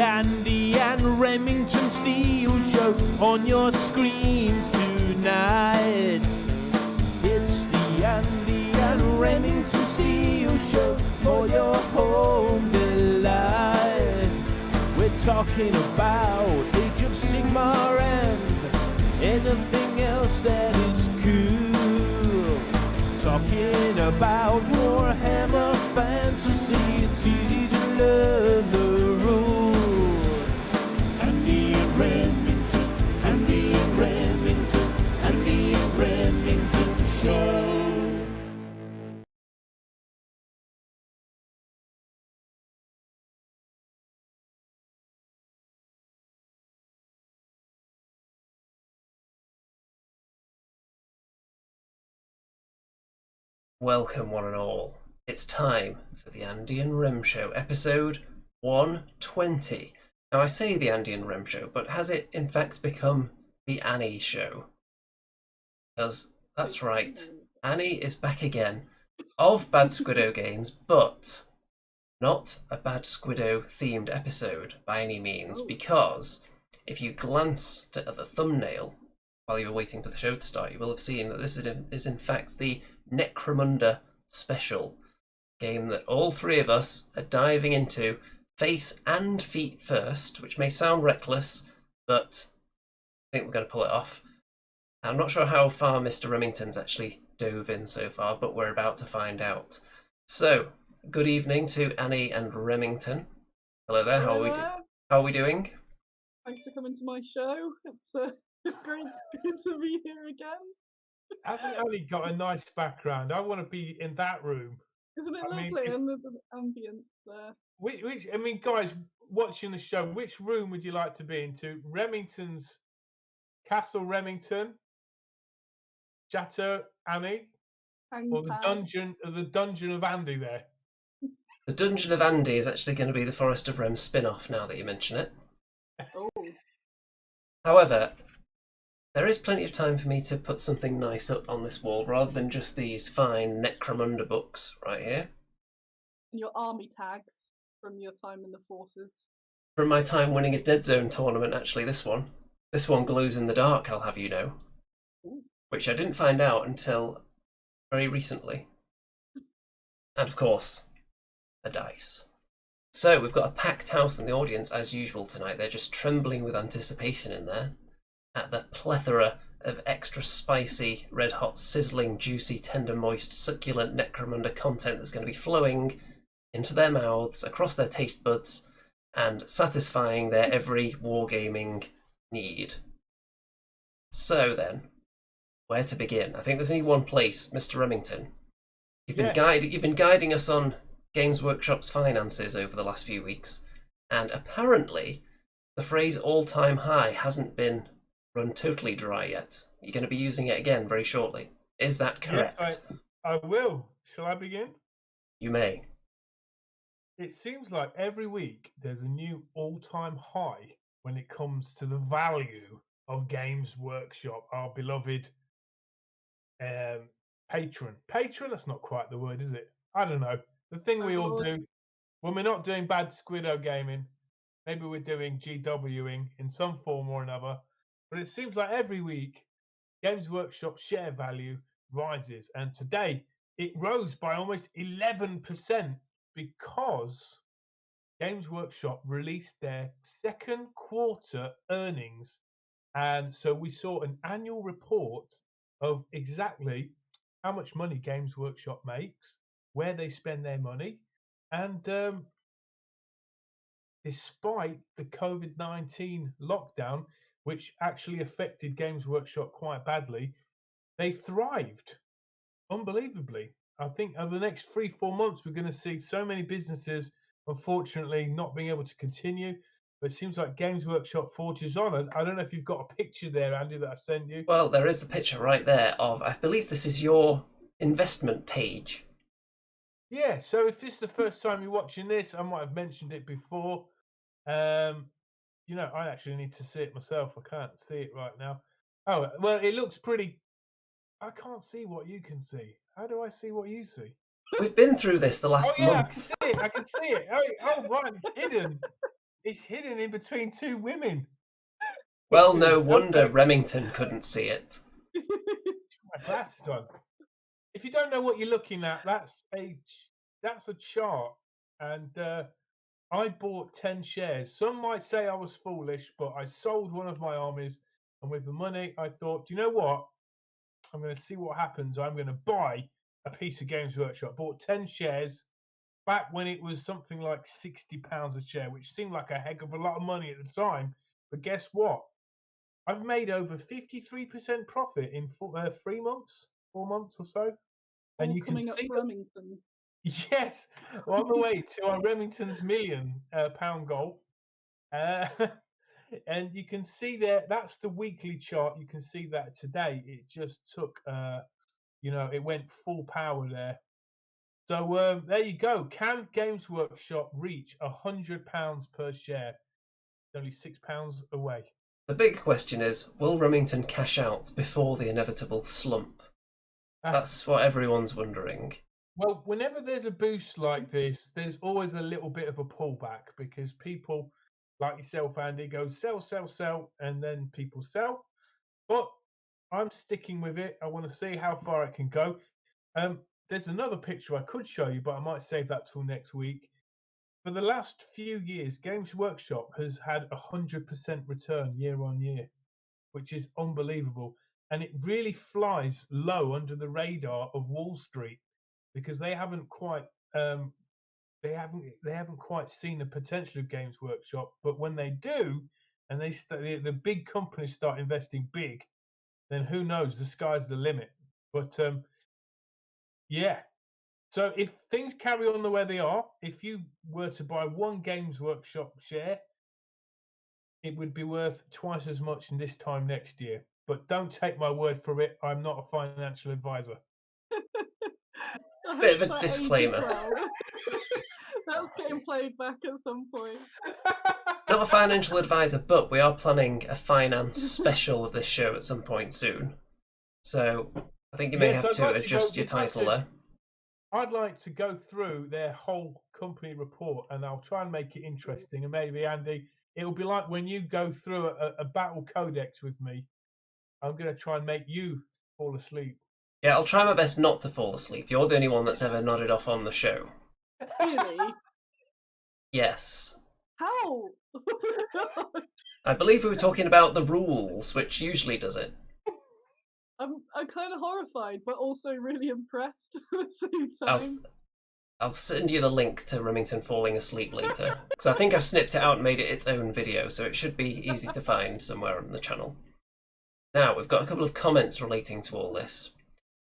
Andy and Remington Steel Show on your screens tonight. It's the Andy and Remington Steel Show for your home delight. We're talking about Age of Sigmar and anything else that is cool. Talking about Warhammer Fantasy, it's easy to learn the rules. Andy and Remington, Andy and Remington, Andy and Remington Show. Welcome one and all. It's time for the Andy and Rem Show, episode 120. Now I say the Andy and Rem Show, but has it in fact become the Annie Show? Because that's right, Annie is back again of Bad Squiddo games, but not a Bad Squiddo themed episode by any means, because if you glance at the thumbnail while you were waiting for the show to start, you will have seen that this is in fact the Necromunda special game that all three of us are diving into face and feet first, which may sound reckless, but I think we're going to pull it off. I'm not sure how far Mr. Remington's actually dove in so far, but we're about to find out. So, good evening to Annie and Remington. Hello there, how are we doing? Thanks for coming to my show. It's great to be here again. Hasn't Annie got a nice background? I want to be in that room. Isn't it lovely? And there's an ambience there. Which, I mean, guys watching the show, which room would you like to be into? Remington's Castle Remington, Chateau Annie, or the dungeon of Andy there? The Dungeon of Andy is actually going to be the Forest of Rem spin-off now that you mention it. Oh. However, there is plenty of time for me to put something nice up on this wall rather than just these fine Necromunda books right here. And your army tags from your time in the forces. From my time winning a Dead Zone tournament, actually, this one. This one glows in the dark, I'll have you know. Ooh. Which I didn't find out until very recently. And of course, a dice. So we've got a packed house in the audience as usual tonight. They're just trembling with anticipation in there at the plethora of extra spicy, red hot, sizzling, juicy, tender, moist, succulent Necromunda content that's going to be flowing into their mouths, across their taste buds, and satisfying their every wargaming need. So then, where to begin? I think there's only one place, Mr. Remington. You've been guiding us on Games Workshop's finances over the last few weeks, and apparently the phrase all-time high hasn't been run totally dry yet. You're going to be using it again very shortly. Is that correct? Yes, I will. Shall I begin? You may. It seems like every week there's a new all-time high when it comes to the value of Games Workshop, our beloved patron. Patron? That's not quite the word, is it? I don't know. The thing we all do when we're not doing Bad Squiddo gaming, maybe we're doing GWing in some form or another. But it seems like every week, Games Workshop share value rises. And today, it rose by almost 11% because Games Workshop released their second quarter earnings. And so we saw an annual report of exactly how much money Games Workshop makes, where they spend their money. And despite the COVID-19 lockdown, which actually affected Games Workshop quite badly, they thrived unbelievably. I think over the next 3-4 months, we're going to see so many businesses, unfortunately, not being able to continue. But it seems like Games Workshop forges on. I don't know if you've got a picture there, Andy, that I sent you. Well, there is the picture right there of, I believe this is your investment page. Yeah, so if this is the first time you're watching this, I might have mentioned it before. You know, I actually need to see it myself. I can't see it right now. Oh, well, it looks pretty. I can't see what you can see. How do I see what you see? We've been through this the last Oh, yeah, month. I can see it. I can see it. Oh, right, it's hidden. It's hidden in between two women. Well, no Don't wonder know- Remington couldn't see it. my glasses on. If you don't know what you're looking at, that's a chart, and I bought 10 shares. Some might say I was foolish, but I sold one of my armies, and with the money, I thought, do you know what? I'm going to see what happens. I'm going to buy a piece of Games Workshop. Bought 10 shares back when it was something like £60 a share, which seemed like a heck of a lot of money at the time. But guess what? I've made over 53% profit in 3 months, 4 months or so. And All you can coming up see Remington. yes, on the way to our Remington's £1,000,000 goal. Uh, and you can see there, that's the weekly chart. You can see that today it just took, it went full power there. So there you go. Can Games Workshop reach £100 per share? Only £6 away. The big question is, will Remington cash out before the inevitable slump? That's what everyone's wondering. Well, whenever there's a boost like this, there's always a little bit of a pullback because people like yourself, Andy, go sell, sell, sell, and then people sell. But I'm sticking with it. I want to see how far it can go. There's another picture I could show you, but I might save that till next week. For the last few years, Games Workshop has had 100% return year on year, which is unbelievable. And it really flies low under the radar of Wall Street because they haven't quite seen the potential of Games Workshop. But when they do, and the big companies start investing big, then who knows? The sky's the limit. But yeah. So if things carry on the way they are, if you were to buy one Games Workshop share, it would be worth twice as much in this time next year. But don't take my word for it. I'm not a financial advisor. I Bit hope of a that ages disclaimer. well. That's getting played back at some point. Not a financial advisor, but we are planning a finance special of this show at some point soon. So I think you may Yes, have I'd to like to adjust go- your we'd like title to- there. I'd like to go through their whole company report, and I'll try and make it interesting. And maybe, Andy, it'll be like when you go through a battle codex with me. I'm going to try and make you fall asleep. Yeah, I'll try my best not to fall asleep. You're the only one that's ever nodded off on the show. Really? Yes. How? I believe we were talking about the rules, which usually does it. I'm kind of horrified, but also really impressed at the same I'll, time. I'll send you the link to Remington falling asleep later. Because I think I've snipped it out and made it its own video, so it should be easy to find somewhere on the channel. Now, we've got a couple of comments relating to all this.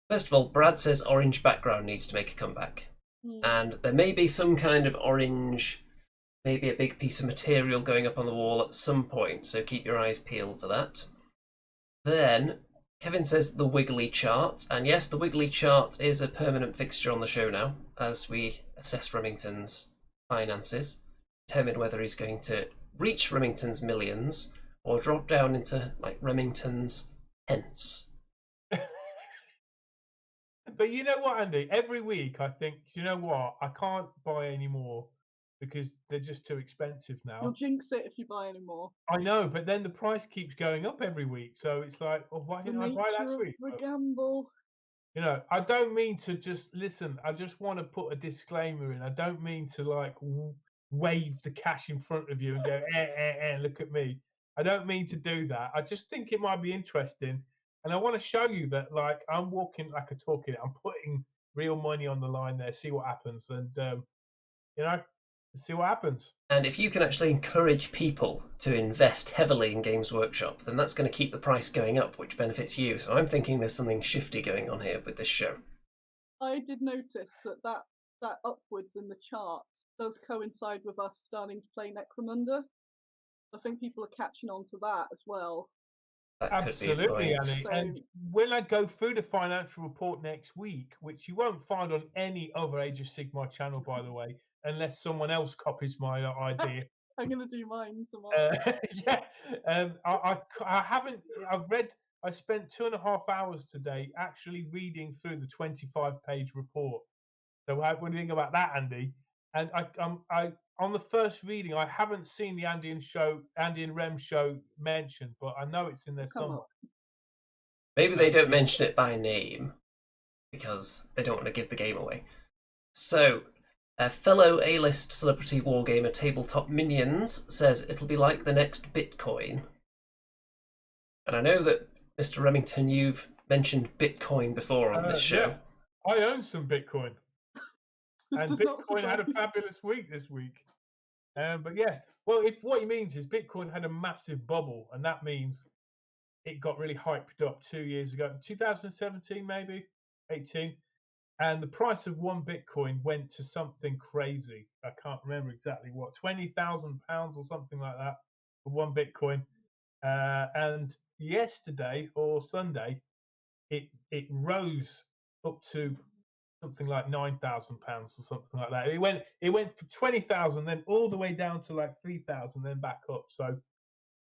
First of all, Brad says orange background needs to make a comeback. And there may be some kind of orange, maybe a big piece of material going up on the wall at some point, so keep your eyes peeled for that. Then, Kevin says the wiggly chart, and yes, the wiggly chart is a permanent fixture on the show now, as we assess Remington's finances, determine whether he's going to reach Remington's millions, or drop down into, like, Remington's pence. But you know what, Andy? Every week I think, you know what? I can't buy any more because they're just too expensive now. You'll jinx it if you buy any more. I know, but then the price keeps going up every week. So it's like, well, why didn't I buy last week? The gamble. I don't mean to just listen. I just want to put a disclaimer in. I don't mean to like wave the cash in front of you and go, look at me. I don't mean to do that. I just think it might be interesting. And I want to show you that, like, I'm walking like a talking. I'm putting real money on the line there. See what happens, and see what happens. And if you can actually encourage people to invest heavily in Games Workshop, then that's going to keep the price going up, which benefits you. So I'm thinking there's something shifty going on here with this show. I did notice that upwards in the charts does coincide with us starting to play Necromunda. I think people are catching on to that as well. Absolutely, Annie. And when I go through the financial report next week, which you won't find on any other Age of Sigmar channel, by the way, unless someone else copies my idea. I'm gonna do mine tomorrow. Yeah, I haven't. I spent 2.5 hours today actually reading through the 25-page report. So what do you think about that, Andy? And on the first reading, I haven't seen the Andy and Rem show mentioned, but I know it's in there Come somewhere. up. Maybe they don't mention it by name because they don't want to give the game away. So, a fellow A-list celebrity wargamer Tabletop Minions says it'll be like the next Bitcoin. And I know that, Mr. Remington, you've mentioned Bitcoin before on this show. Yeah. I own some Bitcoin. And Bitcoin had a fabulous week this week. But yeah, well, if what he means is Bitcoin had a massive bubble, and that means it got really hyped up 2 years ago, 2017 maybe, 18, and the price of one Bitcoin went to something crazy. I can't remember exactly what, £20,000 or something like that for one Bitcoin. And yesterday or Sunday, it rose up to something like £9,000 or something like that. It went for 20,000, then all the way down to like 3,000, then back up. So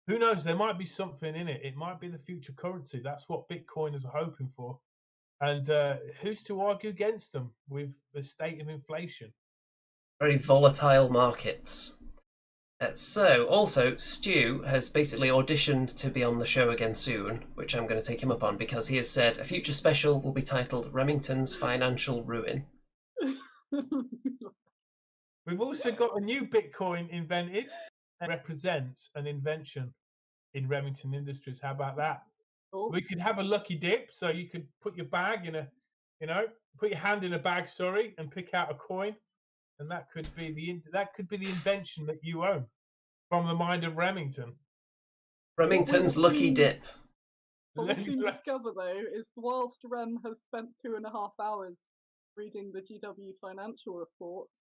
who knows? There might be something in it. It might be the future currency. That's what Bitcoiners are hoping for. And who's to argue against them with the state of inflation? Very volatile markets. So, also, Stu has basically auditioned to be on the show again soon, which I'm going to take him up on because he has said a future special will be titled Remington's Financial Ruin. We've also got a new Bitcoin invented and represents an invention in Remington Industries. How about that? Oh, We could have a lucky dip, so you could put your bag in put your hand in a bag, and pick out a coin, and that could be the invention that you own from the mind of Remington. Remington's Lucky Dip. What we soon discover, though, is whilst Rem has spent 2.5 hours reading the GW financial reports,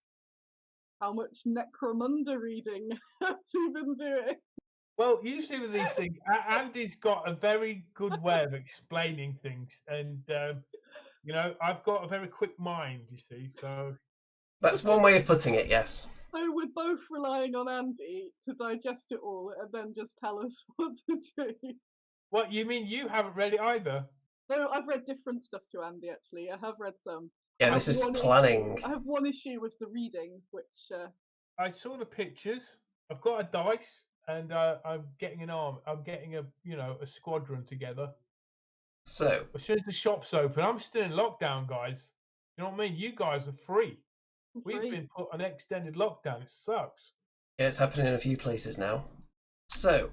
how much Necromunda reading has he been doing? Well, usually with these things, Andy's got a very good way of explaining things, and I've got a very quick mind, you see. So That's one way of putting it, yes. So we're both relying on Andy to digest it all and then just tell us what to do. What, you mean you haven't read it either? No, I've read different stuff to Andy, actually. I have read some. Yeah, this is planning. I have one issue with the reading, which... I saw the pictures. I've got a dice, and I'm getting an arm. I'm getting a squadron together. So, as soon as the shop's open, I'm still in lockdown, guys. You know what I mean? You guys are free. We've been put on extended lockdown. It sucks. Yeah, it's happening in a few places now. So,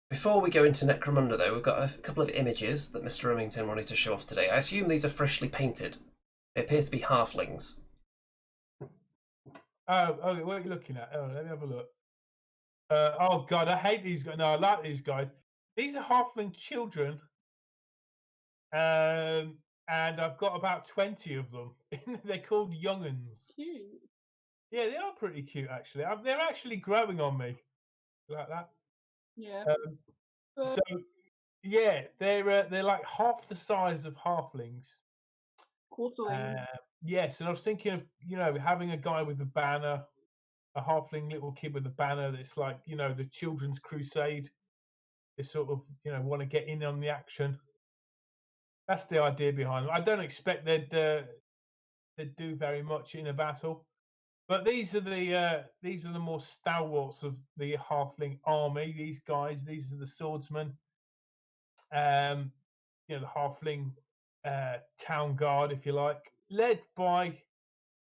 before we go into Necromunda, though, we've got a couple of images that Mr. Remington wanted to show off today. I assume these are freshly painted. They appear to be halflings. Oh, what are you looking at? Oh, let me have a look. Oh, God, I hate these guys. No, I like these guys. These are halfling children. And I've got about 20 of them. They're called young'uns. Cute. Yeah, they are pretty cute, actually. They're actually growing on me. Like that. Yeah. So, yeah, they're like half the size of halflings. Quarterlings. Yes, and I was thinking of, having a guy with a banner, a halfling little kid with a banner that's like, the Children's Crusade. They sort of, want to get in on the action. That's the idea behind them. I don't expect they'd do very much in a battle, but these are the more stalwarts of the halfling army. These guys, these are the swordsmen. The halfling town guard, if you like, led by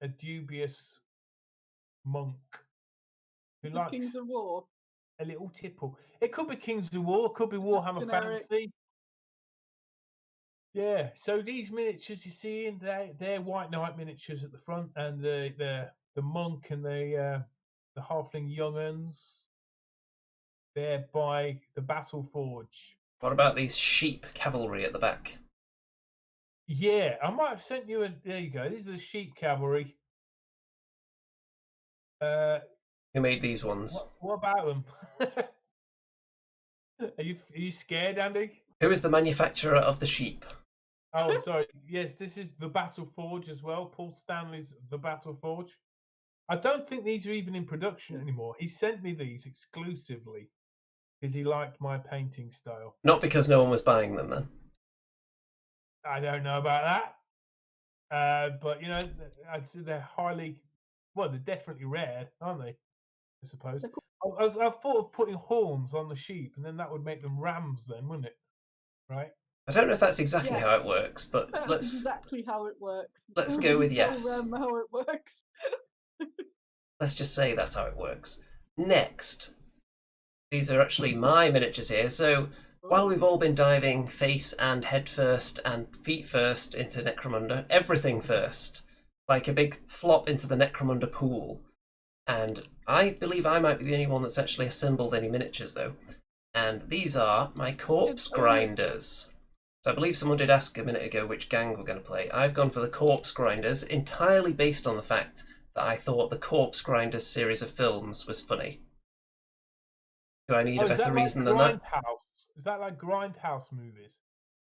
a dubious monk who likes Kings of War. a little tipple. It could be Kings of War, could be Warhammer generic. Fantasy. Yeah, so these miniatures you see, they're White Knight miniatures at the front, and the monk and the halfling young'uns, they're by the Battle Forge. What about these sheep cavalry at the back? Yeah, I might have sent you there you go. These are the sheep cavalry. Who made these ones? What about them? Are you scared, Andy? Who is the manufacturer of the sheep? Oh, sorry. Yes, this is the Battle Forge as well. Paul Stanley's The Battle Forge. I don't think these are even in production anymore. He sent me these exclusively because he liked my painting style. Not because no one was buying them, then? I don't know about that. But, I'd say they're they're definitely rare, aren't they? I suppose. I thought of putting horns on the sheep, and then that would make them rams, then, wouldn't it? Right? I don't know if that's exactly Yeah. how it works, but That's exactly how it works. let's go with Tell yes. them how it works. Let's just say that's how it works. Next, these are actually my miniatures here. So while we've all been diving face and head first and feet first into Necromunda, everything first, like a big flop into the Necromunda pool. And I believe I might be the only one that's actually assembled any miniatures though. And these are my corpse grinders. So I believe someone did ask a minute ago which gang we're going to play. I've gone for the corpse grinders entirely based on the fact that I thought the Corpse Grinders series of films was funny. Do I need a better reason than that? Is that like Grindhouse movies?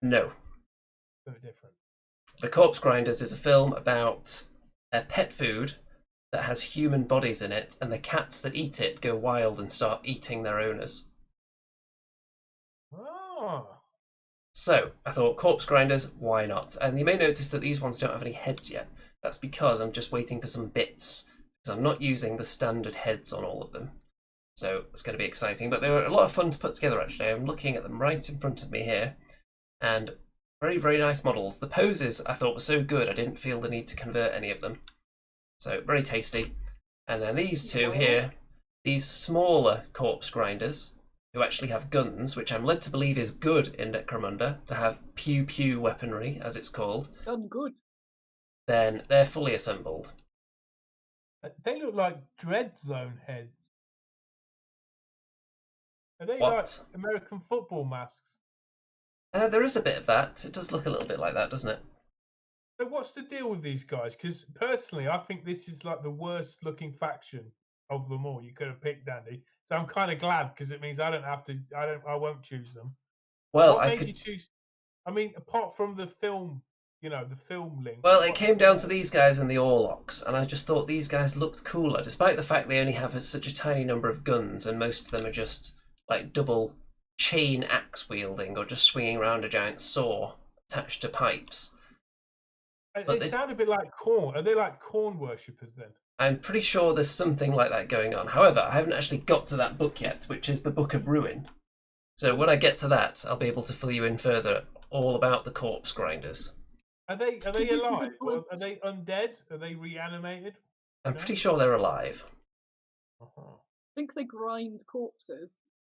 No. Something different. The Corpse Grinders is a film about a pet food that has human bodies in it, and the cats that eat it go wild and start eating their owners. Oh. So, I thought Corpse Grinders, why not? And you may notice that these ones don't have any heads yet. That's because I'm just waiting for some bits, because I'm not using the standard heads on all of them. So it's going to be exciting, but they were a lot of fun to put together actually. I'm looking at them right in front of me here, and very, very nice models. The poses I thought were so good, I didn't feel the need to convert any of them. So very tasty. And then these two here, these smaller Corpse Grinders, who actually have guns, which I'm led to believe is good in Necromunda, to have pew-pew weaponry, as it's called. Done good. Then they're fully assembled. They look like Dread Zone heads. Are they What? like American football masks? There is a bit of that. It does look a little bit like that, doesn't it? So what's the deal with these guys? Because personally, I think this is like the worst looking faction of them all. You could have picked, Andy. So I'm kind of glad because it means I don't have to. I won't choose them. Well, what made you choose? I mean, apart from the film, the film link. Well, it came down to these guys and the Orlocks, and I just thought these guys looked cooler, despite the fact they only have such a tiny number of guns, and most of them are just like double chain axe wielding or just swinging around a giant saw attached to pipes. They sound a bit like Khorne. Are they like Khorne worshippers then? I'm pretty sure there's something like that going on. However, I haven't actually got to that book yet, which is the Book of Ruin. So when I get to that, I'll be able to fill you in further all about the Corpse Grinders. Are they alive? Or are they undead? Are they reanimated? I'm pretty sure they're alive. I think they grind corpses.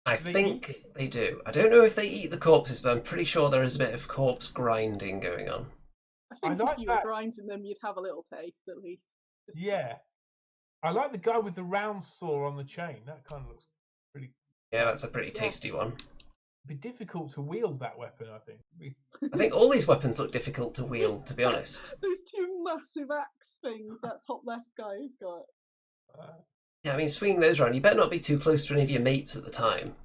I think they do. I don't know if they eat the corpses, but I'm pretty sure there is a bit of corpse grinding going on. I think if you were grinding them, you'd have a little taste at least. Yeah. I like the guy with the round saw on the chain. That kind of looks pretty... Yeah, that's a pretty tasty one. It'd be difficult to wield that weapon, I think. I think all these weapons look difficult to wield, to be honest. Those two massive axe things that top left guy's got. Yeah, I mean, swinging those around, you better not be too close to any of your mates at the time.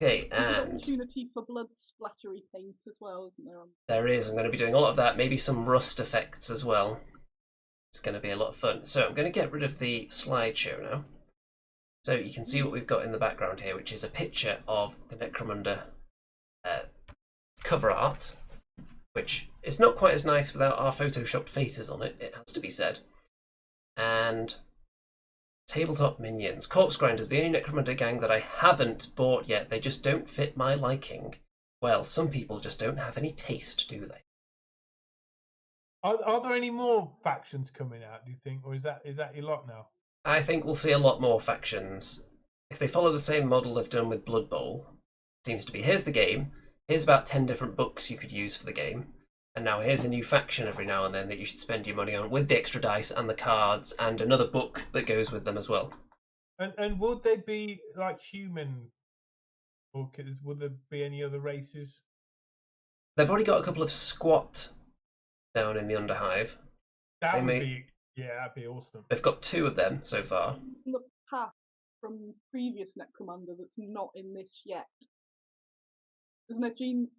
Okay, and... opportunity for blood splattery paint as well, isn't there? There is. I'm going to be doing a lot of that, maybe some rust effects as well. It's going to be a lot of fun. So I'm going to get rid of the slideshow now. So you can see what we've got in the background here, which is a picture of the Necromunda cover art, which is not quite as nice without our photoshopped faces on it, it has to be said. And tabletop minions. Corpse Grinders, the only Necromunda gang that I haven't bought yet. They just don't fit my liking. Well, some people just don't have any taste, do they? Are there any more factions coming out, do you think? Or is that your lot now? I think we'll see a lot more factions. If they follow the same model they've done with Blood Bowl, seems to be, here's the game, here's about 10 different books you could use for the game, and now here's a new faction every now and then that you should spend your money on, with the extra dice and the cards, and another book that goes with them as well. And would they be like human, or would there be any other races? They've already got a couple of squat down in the Underhive. That'd be awesome. They've got 2 of them so far. The path from previous Necromunda that's not in this yet. Isn't it Gene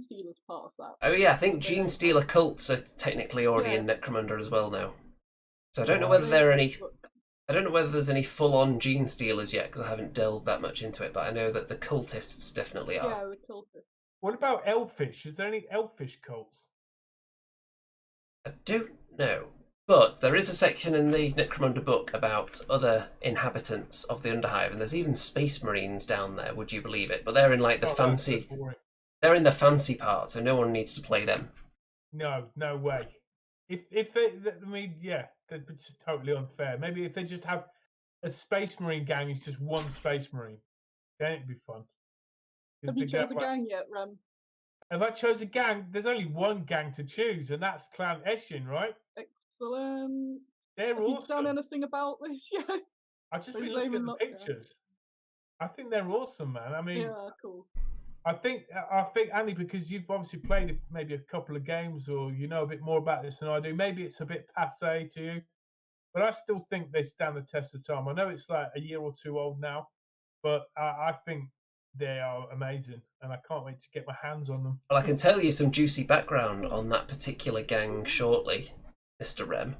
Stealer's part of that? Oh yeah, I think Gene Stealer cults are technically already in Necromunda as well now. So I don't know whether I don't know whether there's any full-on Gene Stealers yet, because I haven't delved that much into it, but I know that the cultists definitely are. Yeah, the cultists. What about Elfish? Is there any Elfish cults? I don't know. But there is a section in the Necromunda book about other inhabitants of the Underhive, and there's even space marines down there, would you believe it? But they're in like the fancy... They're in the fancy part, so no one needs to play them. No way. If they, I mean, yeah, that's totally unfair. Maybe if they just have a space marine gang, it's just one space marine, then it'd be fun. Have you chosen a gang yet, Rem? If I chose a gang, there's only one gang to choose, and that's Clan Eshin, right? Excellent. They're Have awesome. you done anything about this yet? I've just been looking at the pictures. I think they're awesome, man. I mean, yeah, cool. I think Andy, because you've obviously played maybe a couple of games, or you know a bit more about this than I do. Maybe it's a bit passé to you, but I still think they stand the test of time. I know it's like a year or two old now, but I think they are amazing, and I can't wait to get my hands on them. Well, I can tell you some juicy background on that particular gang shortly, Mr. Rem.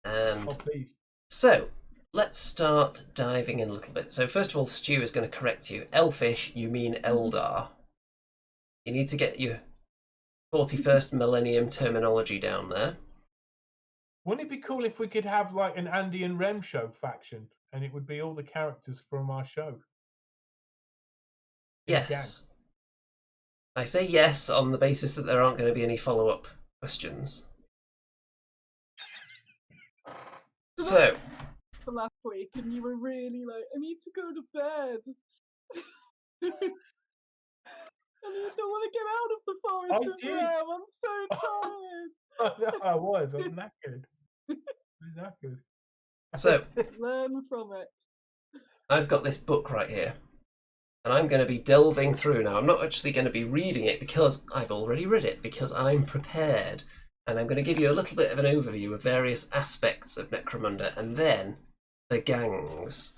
And please. So, let's start diving in a little bit. So first of all, Stu is going to correct you. Elfish, you mean Eldar. You need to get your 41st millennium terminology down there. Wouldn't it be cool if we could have like an Andy and Rem show faction, and it would be all the characters from our show? Yes. I say yes on the basis that there aren't going to be any follow-up questions. So... last week, and you were really like, I need to go to bed. And you don't want to get out of the forest of Rem. I'm so tired. I was. I'm knackered. So, learn from it. I've got this book right here, and I'm going to be delving through now. I'm not actually going to be reading it because I've already read it, because I'm prepared. And I'm going to give you a little bit of an overview of various aspects of Necromunda, and then the gangs.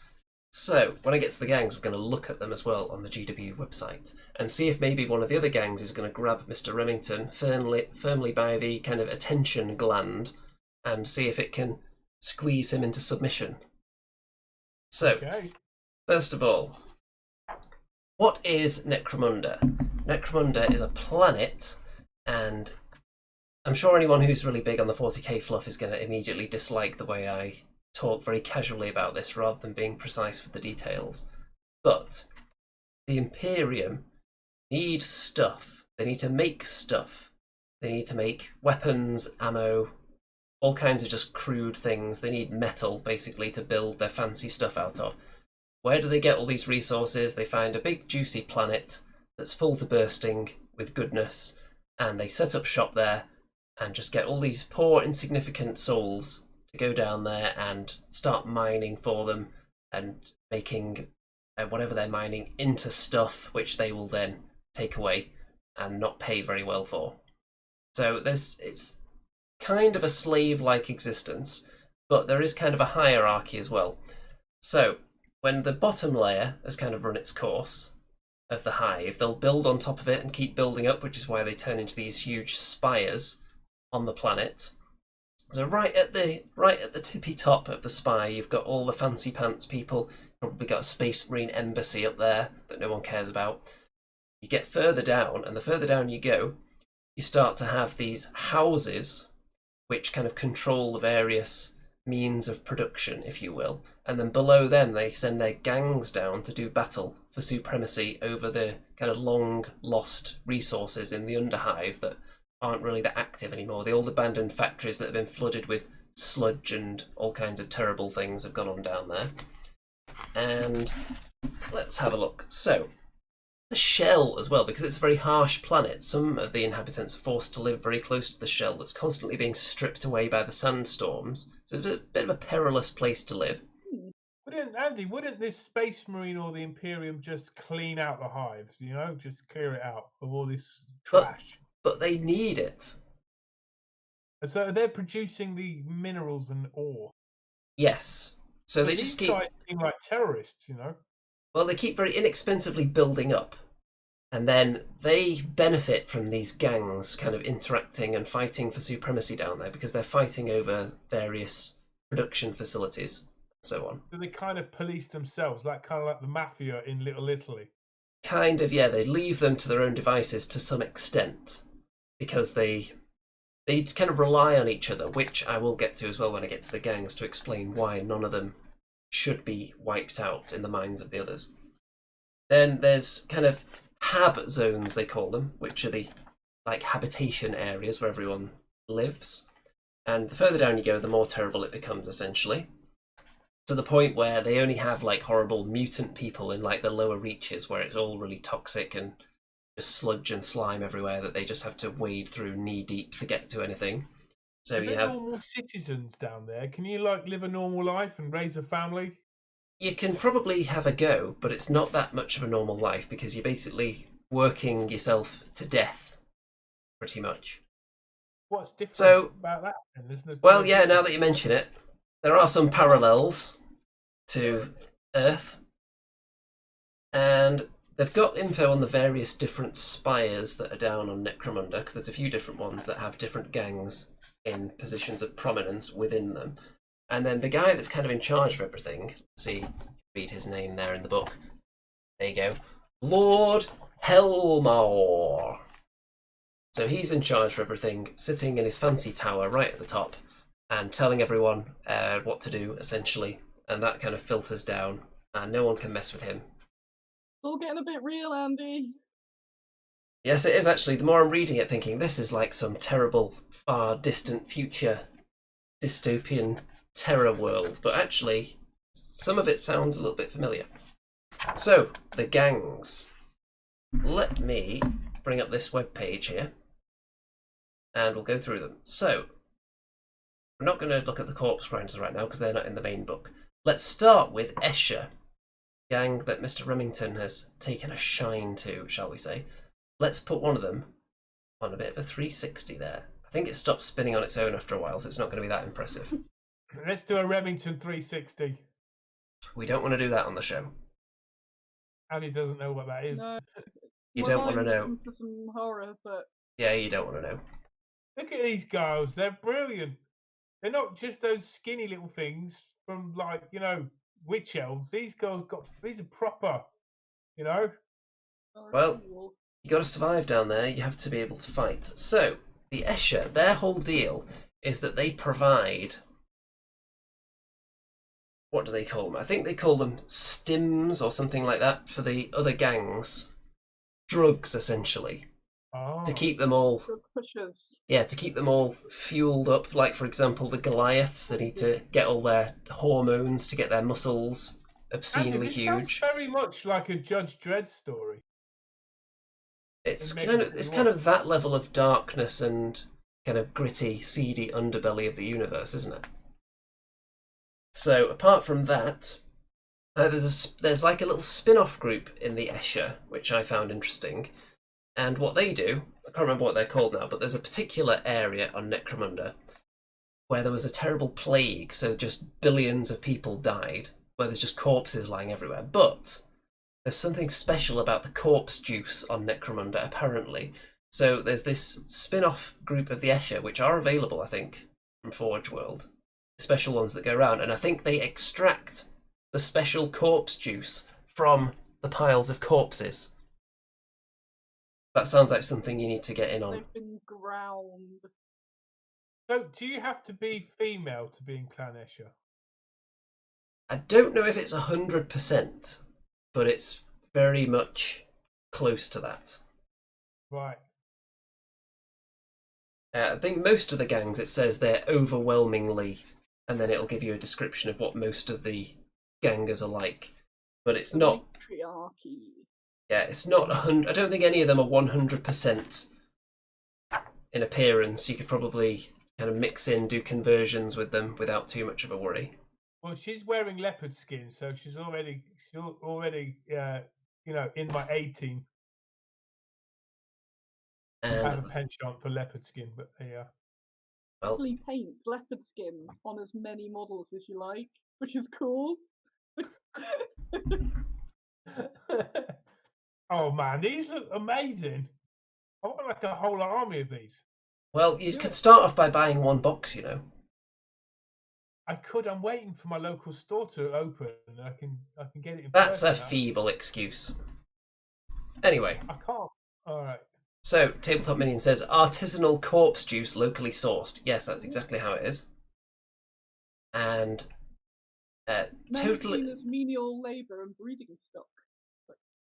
So, when I get to the gangs, we're going to look at them as well on the GW website and see if maybe one of the other gangs is going to grab Mr. Remington firmly by the kind of attention gland and see if it can squeeze him into submission. So, First of all, what is Necromunda? Necromunda is a planet, and I'm sure anyone who's really big on the 40k fluff is going to immediately dislike the way I talk very casually about this rather than being precise with the details. But the Imperium need stuff. They need to make stuff. They need to make weapons, ammo, all kinds of just crude things. They need metal, basically, to build their fancy stuff out of. Where do they get all these resources? They find a big juicy planet that's full to bursting with goodness, and they set up shop there and just get all these poor, insignificant souls to go down there and start mining for them and making whatever they're mining into stuff, which they will then take away and not pay very well for. So it's kind of a slave-like existence, but there is kind of a hierarchy as well. So when the bottom layer has kind of run its course of the hive, they'll build on top of it and keep building up, which is why they turn into these huge spires on the planet. So right at the tippy top of the spire, you've got all the fancy pants people. Probably got a space marine embassy up there that no one cares about. You get further down, and the further down you go, you start to have these houses which kind of control the various means of production, if you will. And then below them, they send their gangs down to do battle for supremacy over the kind of long lost resources in the Underhive that aren't really that active anymore. The old abandoned factories that have been flooded with sludge and all kinds of terrible things have gone on down there. And let's have a look. So, the shell as well, because it's a very harsh planet. Some of the inhabitants are forced to live very close to the shell that's constantly being stripped away by the sandstorms. So it's a bit of a perilous place to live. Wouldn't this space marine or the Imperium just clean out the hives, you know? Just clear it out of all this trash. But they need it. So they're producing the minerals and ore. Yes. So they just keep... guys seem like terrorists, you know? Well, they keep very inexpensively building up. And then they benefit from these gangs kind of interacting and fighting for supremacy down there because they're fighting over various production facilities and so on. So they kind of police themselves, kind of like the mafia in Little Italy. Kind of, yeah. They leave them to their own devices to some extent because they they kind of rely on each other, which I will get to as well when I get to the gangs to explain why none of them should be wiped out in the minds of the others. Then there's kind of hab zones, they call them, which are the like habitation areas where everyone lives. And the further down you go, the more terrible it becomes, essentially. To the point where they only have like horrible mutant people in like the lower reaches where it's all really toxic and just sludge and slime everywhere that they just have to wade through knee deep to get to anything. So you have normal citizens down there. Can you like live a normal life and raise a family? You can probably have a go, but it's not that much of a normal life because you're basically working yourself to death, pretty much. What's different about that? Well, yeah, now that you mention it, there are some parallels to Earth. And they've got info on the various different spires that are down on Necromunda, because there's a few different ones that have different gangs in positions of prominence within them. And then the guy that's kind of in charge of everything, see, read his name there in the book. There you go. Lord Helmore. So he's in charge of everything, sitting in his fancy tower right at the top and telling everyone what to do, essentially. And that kind of filters down, and no one can mess with him. It's all getting a bit real, Andy. Yes, it is actually. The more I'm reading it, thinking this is like some terrible, far distant future dystopian terror world, but actually some of it sounds a little bit familiar. So, the gangs. Let me bring up this web page here and we'll go through them. So, we're not going to look at the corpse grinders right now because they're not in the main book. Let's start with Escher, gang that Mr. Remington has taken a shine to, shall we say. Let's put one of them on a bit of a 360 there. I think it stopped spinning on its own after a while, so it's not going to be that impressive. Let's do a Remington 360. We don't want to do that on the show. Andy doesn't know what that is. No, You don't want to know. into some horror, but Yeah, you don't want to know. Look at these girls. They're brilliant. They're not just those skinny little things from, like, you know, witch elves. These girls these are proper, you know? Well, you got to survive down there. You have to be able to fight. So, the Escher, their whole deal is that they provide... What do they call them? I think they call them stims or something like that for the other gangs. Drugs, essentially. Oh. To keep them all... drug pushers. Yeah, to keep them all fueled up. Like, for example, the Goliaths, they need to get all their hormones to get their muscles obscenely Andy, this huge. sounds very much like a Judge Dredd story. It's kind of that level of darkness and kind of gritty, seedy underbelly of the universe, isn't it? So apart from that, there's like a little spin-off group in the Escher, which I found interesting. And what they do, I can't remember what they're called now, but there's a particular area on Necromunda where there was a terrible plague, so just billions of people died, where there's just corpses lying everywhere. But there's something special about the corpse juice on Necromunda, apparently. So there's this spin-off group of the Escher, which are available, I think, from Forge World. Special ones that go around, and I think they extract the special corpse juice from the piles of corpses. That sounds like something you need to get in on. They've been ground. So, do you have to be female to be in Clan Escher? I don't know if it's 100%, but it's very much close to that. Right. I think most of the gangs, it says they're overwhelmingly, and then it'll give you a description of what most of the gangers are like. But it's not... Patriarchy. Yeah, it's not 100... I don't think any of them are 100% in appearance. You could probably kind of mix in, do conversions with them without too much of a worry. Well, she's wearing leopard skin, so she's already you know, in my A team. And I have a penchant for leopard skin, but yeah. well, Actually paint leopard skin on as many models as you like, which is cool. Oh man, these look amazing. I want like a whole army of these. well, you could start off by buying one box, you know. I could. I'm waiting for my local store to open. I can get it. That's a person now. feeble excuse. Anyway, I can't. All right. So, Tabletop Minion says artisanal corpse juice locally sourced. Yes, that's exactly how it is. And totally. Seen as menial labour and breeding stock.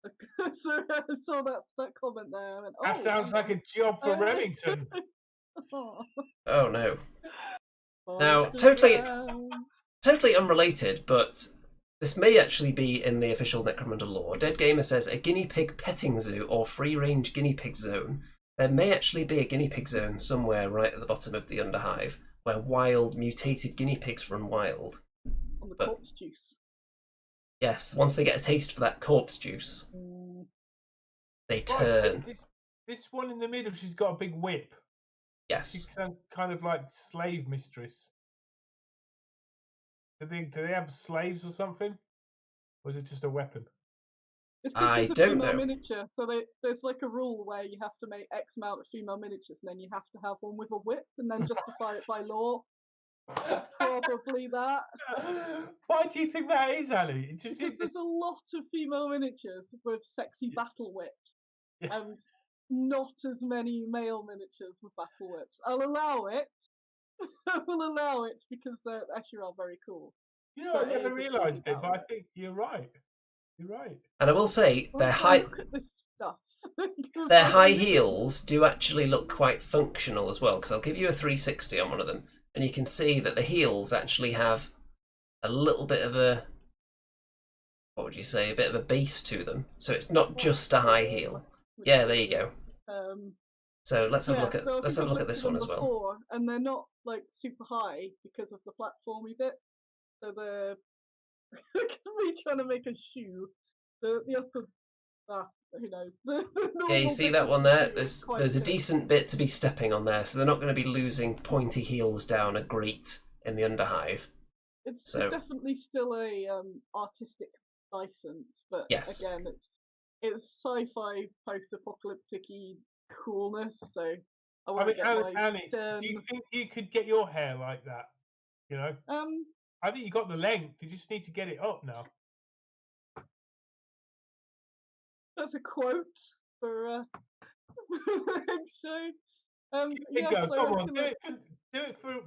So I saw that comment there. And went, That sounds like a job for Remington. Oh no. Now, totally unrelated, but this may actually be in the official Necromunda lore. Dead Gamer says a guinea pig petting zoo or free-range guinea pig zone. There may actually be a guinea pig zone somewhere right at the bottom of the Underhive, where wild, mutated guinea pigs run wild. On the corpse juice. Yes, once they get a taste for that corpse juice, they turn. This one in the middle, she's got a big whip. Yes. She's some kind of like slave mistress. Do they have slaves or something? Or is it just a weapon? I don't know. Miniature. So there's like a rule where you have to make X amount of female miniatures, and then you have to have one with a whip, and then justify it by law. Probably that. Why do you think that is, Ali? Because there's a lot of female miniatures with sexy battle whips, and not as many male miniatures with battle whips. I'll allow it. I will allow it because they're actually are very cool. You know, I never realised it, but I think you're right. You're right. And I will say, their high heels do actually look quite functional as well, because I'll give you a 360 on one of them, and you can see that the heels actually have a little bit of a, what would you say, a bit of a base to them. So it's not just a high heel. Yeah, there you go. So let's have a look at this one as well. And they're not like super high because of the platformy bit. So they're me trying to make a shoe. The upper, who knows? Yeah, you see that one there? There's a decent bit to be stepping on there, so they're not going to be losing pointy heels down a grate in the Underhive. It's definitely still a artistic license, but again, it's sci-fi post-apocalyptic-y coolness. So I want to get Annie, do you think you could get your hair like that? You know, I think you got the length. You just need to get it up now. That's a quote for show. Go. Come on,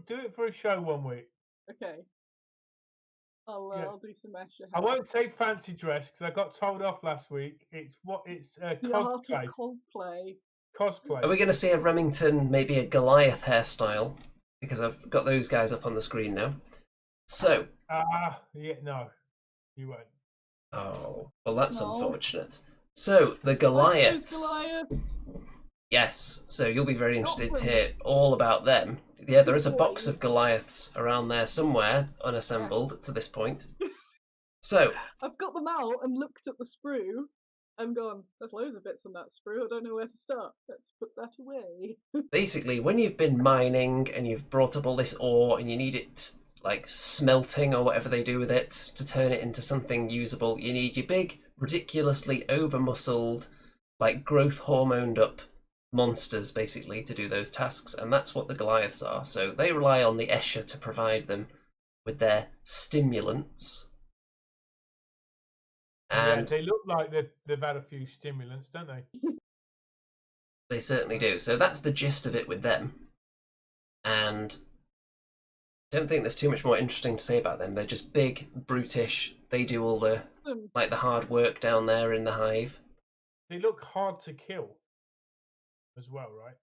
do it for a show one week. Okay. I'll do some extra. I won't say fancy dress because I got told off last week. It's cosplay. Cosplay. Are we going to see a Remington, maybe a Goliath hairstyle? Because I've got those guys up on the screen now. So. No, you won't. Oh, well, that's unfortunate. So the Goliaths. Yes, so you'll be very interested to hear all about them. Yeah, there is a box of Goliaths around there somewhere, unassembled to this point. So I've got them out and looked at the sprue and gone, there's loads of bits on that sprue, I don't know where to start. Let's put that away. Basically, when you've been mining and you've brought up all this ore and you need it like smelting or whatever they do with it to turn it into something usable, you need your big, ridiculously over-muscled, like growth hormoned up monsters basically to do those tasks, and that's what the Goliaths are. So they rely on the Escher to provide them with their stimulants. And they look like they've had a few stimulants, don't they? They certainly do. So that's the gist of it with them. And I don't think there's too much more interesting to say about them. They're just big, brutish. They do all the the hard work down there in the hive. They look hard to kill as well, right?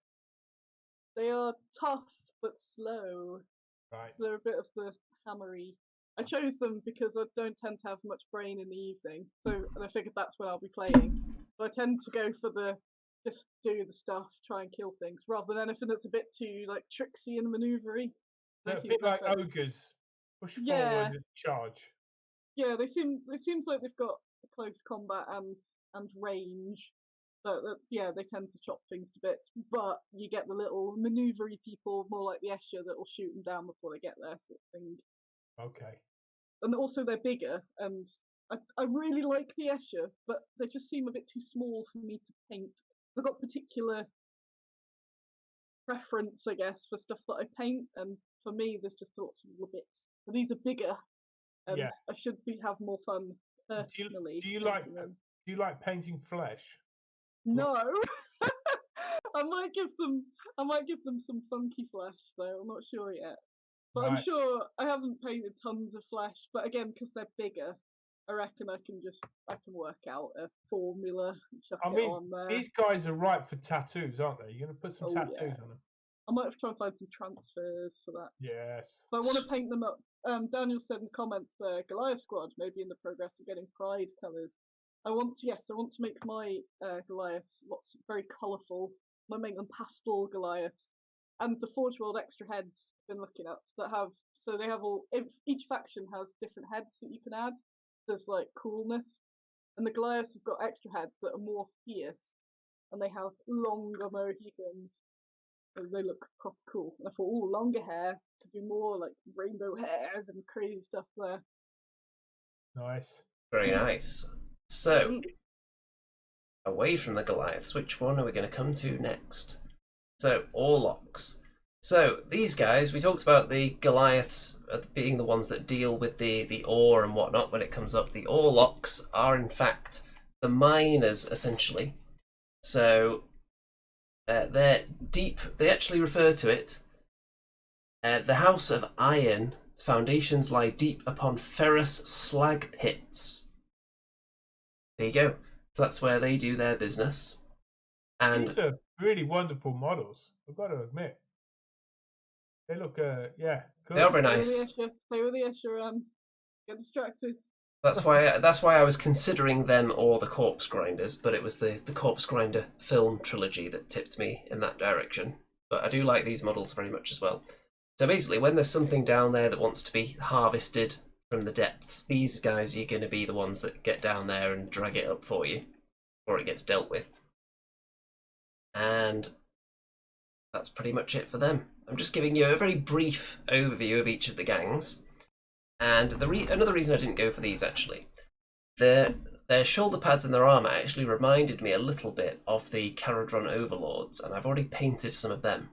They are tough but slow. Right. They're a bit of the hammery. I chose them because I don't tend to have much brain in the evening, so I figured that's when I'll be playing. So I tend to go for the just do the stuff, try and kill things, rather than anything that's a bit too like tricksy and maneuvery. They're a bit like ogres. Push forward and charge. Yeah, it seems like they've got close combat and range. But they tend to chop things to bits. But you get the little maneuvery people, more like the Escher, that will shoot them down before they get there, sort of thing. Okay. And also they're bigger, and I really like the Escher, but they just seem a bit too small for me to paint. I've got particular preference, I guess, for stuff that I paint, and for me, there's just lots of little bits. But these are bigger, and I should have more fun personally. Do you like painting flesh? No, I might give them some funky flesh though. I'm not sure yet, but Right. I'm sure I haven't painted tons of flesh. But again, because they're bigger, I reckon I can work out a formula and chuck I it mean, on there. these guys are ripe for tattoos, aren't they? You're going to put some Oh, tattoos yeah. on them. I might have to try and find some transfers for that. Yes. But I want to paint them up. Daniel said in the comments, Goliath squad, maybe in the progress of getting Pride colours. I want to make my Goliaths very colourful. I make them pastel Goliaths. And the Forge World extra heads I've been looking up they have each faction has different heads that you can add. There's like coolness. And the Goliaths have got extra heads that are more fierce. And they have longer Mohicans. So they look proper cool. And I thought, oh, longer hair could be more like rainbow hairs and crazy stuff there. Nice. Very nice. So, away from the Goliaths, which one are we going to come to next? So, Orlocks. So, these guys, we talked about the Goliaths being the ones that deal with the ore and whatnot when it comes up. The Orlocks are, in fact, the miners, essentially. So, they're deep, they actually refer to it. The House of Iron, its foundations lie deep upon ferrous slag pits. There you go. So that's where they do their business. And these are really wonderful models, I've got to admit. They look, yeah, good. they are very nice. Stay with the Escher, get distracted. That's why I was considering them or the Corpse Grinders, but it was the Corpse Grinder film trilogy that tipped me in that direction. But I do like these models very much as well. So basically, when there's something down there that wants to be harvested from the depths, these guys are going to be the ones that get down there and drag it up for you, before it gets dealt with. And that's pretty much it for them. I'm just giving you a very brief overview of each of the gangs. And another reason I didn't go for these, actually, their shoulder pads and their armour actually reminded me a little bit of the Caradron Overlords, and I've already painted some of them.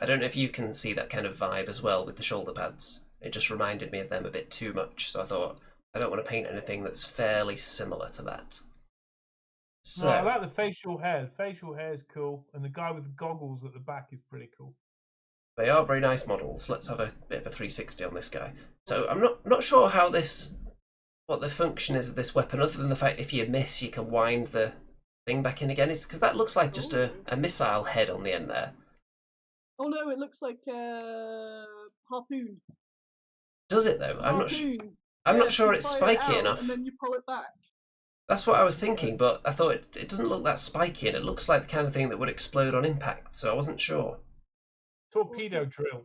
I don't know if you can see that kind of vibe as well with the shoulder pads. It just reminded me of them a bit too much, so I thought, I don't want to paint anything that's fairly similar to that. So, I like the facial hair. The facial hair is cool, and the guy with the goggles at the back is pretty cool. they are very nice models. Let's have a bit of a 360 on this guy. So I'm not sure what the function is of this weapon, other than the fact if you miss, you can wind the thing back in again. Is because that looks like just a missile head on the end there. Oh no, it looks like a harpoon. Does it though? I'm not sure it's spiky enough. And then you pull it back. That's what I was thinking, but I thought it doesn't look that spiky, and it looks like the kind of thing that would explode on impact, so I wasn't sure. Torpedo drill.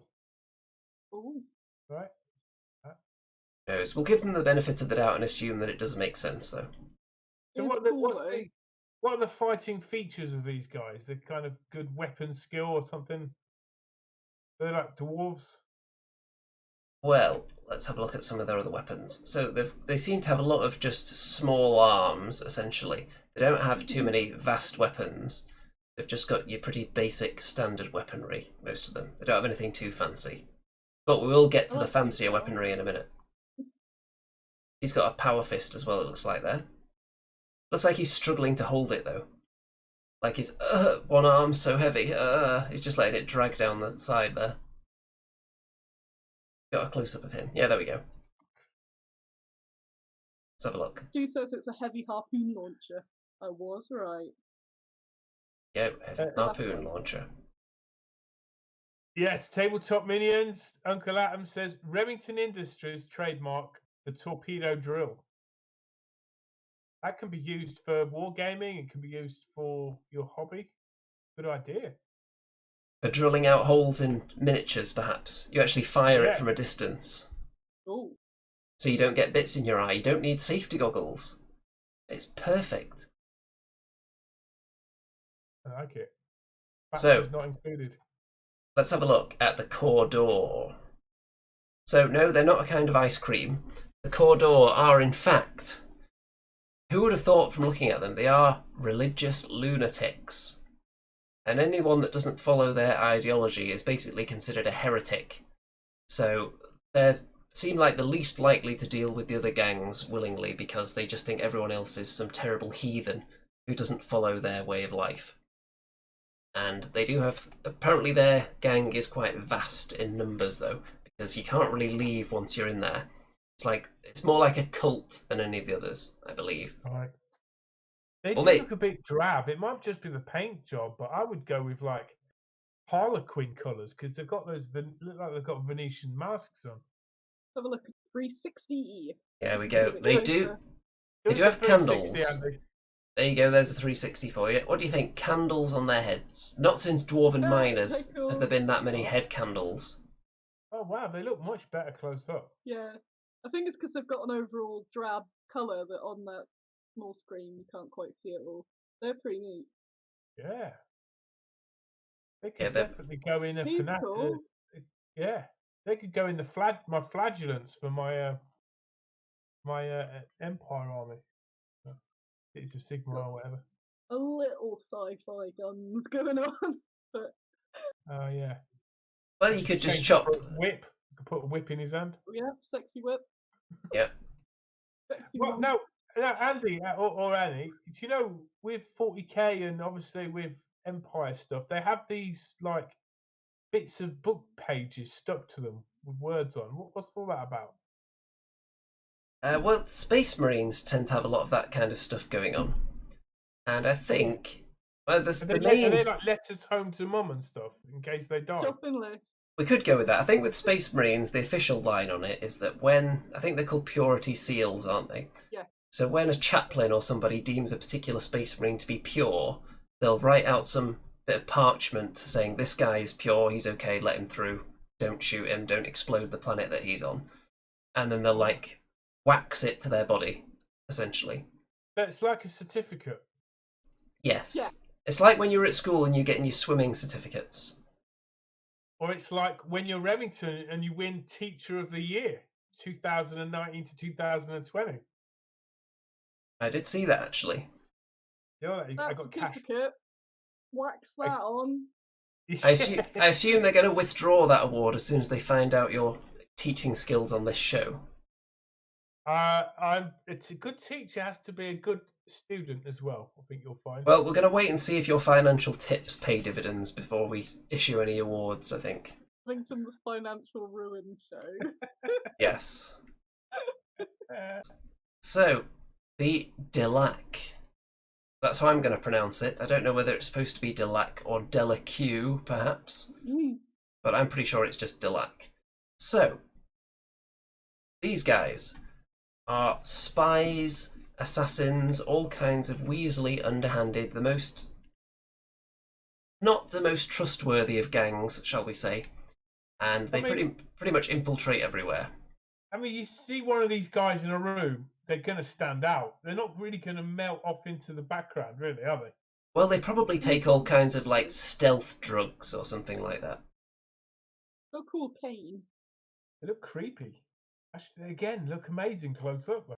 Ooh. Right? Knows. We'll give them the benefit of the doubt and assume that it does make sense, though. So what are the fighting features of these guys? They're kind of good weapon skill or something? They're like dwarves? Well, let's have a look at some of their other weapons. So they seem to have a lot of just small arms, essentially. They don't have too many vast weapons. They've just got your pretty basic standard weaponry, most of them. They don't have anything too fancy. But we will get to the fancier weaponry in a minute. He's got a power fist as well, it looks like there. Looks like he's struggling to hold it, though. Like his one arm's so heavy. He's just letting it drag down the side there. Got a close-up of him. Yeah, there we go. Let's have a look. Stu says it's a heavy harpoon launcher. I was right. Yeah, heavy harpoon launcher. Yes, tabletop minions. Uncle Atom says Remington Industries trademark the torpedo drill. That can be used for wargaming. It can be used for your hobby. Good idea. For drilling out holes in miniatures, perhaps. You actually fire it from a distance. Oh. So you don't get bits in your eye. You don't need safety goggles. It's perfect. I like it. So, not included. Let's have a look at the core door. So, no, they're not a kind of ice cream. The core door are, in fact, who would have thought from looking at them, they are religious lunatics. And anyone that doesn't follow their ideology is basically considered a heretic. So they seem like the least likely to deal with the other gangs willingly because they just think everyone else is some terrible heathen who doesn't follow their way of life. And they do have, apparently their gang is quite vast in numbers though, because you can't really leave once you're in there. It's more like a cult than any of the others, I believe. Right. They Well, do mate, look a bit drab. It might just be the paint job, but I would go with like Harlequin colours because they've got those. Look like they've got Venetian masks on. Have a look at 360. there we go. Give it They a do. go. They do have 360, candles. Andy. There you go. There's a 360 for you. What do you think? Candles on their heads. Not since Dwarven Yeah, Miners they're cool. have there been that many head candles. Oh wow, they look much better close up. Yeah, I think it's because they've got an overall drab colour that on that small screen you can't quite see it all. They're pretty neat. Yeah. They could Yeah, they're- definitely go in a He's fanatic. cool. Yeah, they could go in the my flagellants for my Empire army. It's a Sigma or whatever. A little sci-fi guns going on, but Oh yeah. Well, you could just Change chop. for a whip. You could put a whip in his hand. yeah, sexy whip. Yeah. Sexy Well, one. no, Andy or Annie, do you know with 40k and obviously with Empire stuff, they have these like bits of book pages stuck to them with words on. What's all that about? Well, Space Marines tend to have a lot of that kind of stuff going on, and I think well, Are the they main like letters home to mum and stuff in case they die? Shopping list. we could go with that. I think with Space Marines, the official line on it is that when I think they're called purity seals, aren't they? Yeah. So when a chaplain or somebody deems a particular Space Marine to be pure, they'll write out some bit of parchment saying this guy is pure, he's okay, let him through, don't shoot him, don't explode the planet that he's on, and then they'll like wax it to their body, essentially. But it's like a certificate. Yes. Yeah. It's like when you were at school and you're getting your swimming certificates. Or it's like when you're Remington and you win Teacher of the Year, 2019 to 2020. I did see that actually. Yeah, I That got cash. certificate. Wax that on. I assume they're going to withdraw that award as soon as they find out your teaching skills on this show. It's a good teacher has to be a good student as well. I think you'll find. Well, we're going to wait and see if your financial tips pay dividends before we issue any awards, I think. Lincoln's financial ruin show. Yes. So, the Delac. That's how I'm going to pronounce it. I don't know whether it's supposed to be Delac or Delaque, perhaps. But I'm pretty sure it's just Delac. So, these guys are spies, assassins, all kinds of weaselly, underhanded, not the most trustworthy of gangs, shall we say. And they pretty much infiltrate everywhere. I mean, you see one of these guys in a room, they're going to stand out. They're not really going to melt off into the background, really, are they? Well, they probably take all kinds of like stealth drugs or something like that. So cool, Kane. They look creepy. Actually, again, look amazing close up.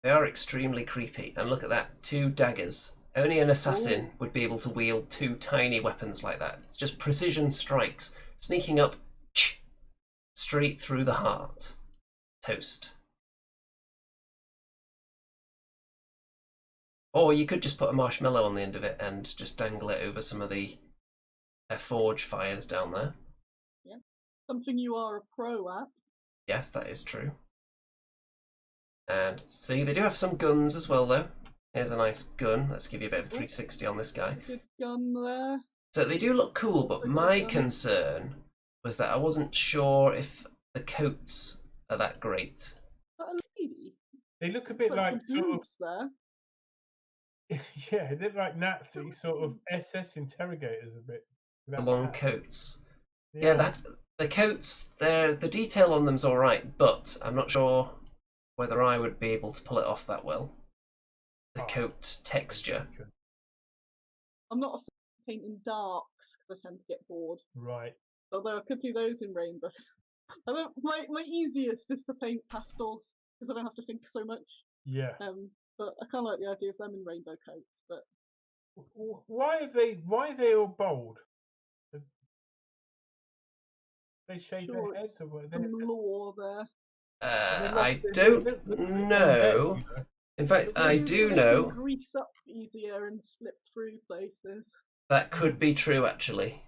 They are extremely creepy. And look at that, 2 daggers. Only an assassin would be able to wield 2 tiny weapons like that. It's just precision strikes, sneaking up straight through the heart. Toast. Or you could just put a marshmallow on the end of it and just dangle it over some of the forge fires down there. Yeah. Something you are a pro at. Yes, that is true. And see, they do have some guns as well, though. Here's a nice gun. Let's give you a bit of 360 on this guy. Good gun there. So they do look cool, but my concern was that I wasn't sure if the coats are that great. Is that a lady? They look a bit like some sort of, boobs there. yeah, they look like Nazi sort of SS interrogators a bit. The long coats. Yeah, the coats, the detail on them's alright, but I'm not sure whether I would be able to pull it off that well. The coat texture. I'm not a fan of painting darks because I tend to get bored. Right. Although I could do those in rainbow. My easiest is to paint pastels because I don't have to think so much. Yeah. But I kind of like the idea of them in rainbow coats. But why are they all bold? They shave sure, their heads or what? some lore there. I don't know. In fact, I do know. Grease up easier and slip through places. That could be true, actually.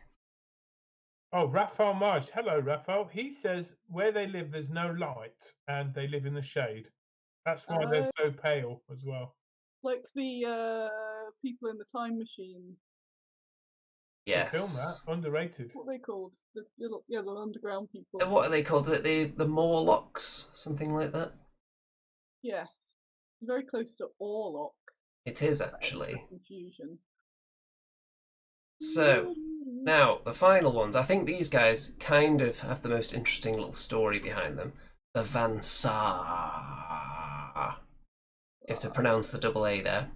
Oh, Raphael Marge. Hello, Raphael. He says where they live, there's no light, and they live in the shade. That's why they're so pale as well. Like the people in the time machine. Yes. Good film, that. Underrated. What are they called? The little, the underground people. What are they called? The Morlocks? Something like that? Yes. Very close to Orlok. It is, actually. Confusion. So, now, the final ones. I think these guys kind of have the most interesting little story behind them. The Van Saar. You have to pronounce the double A there.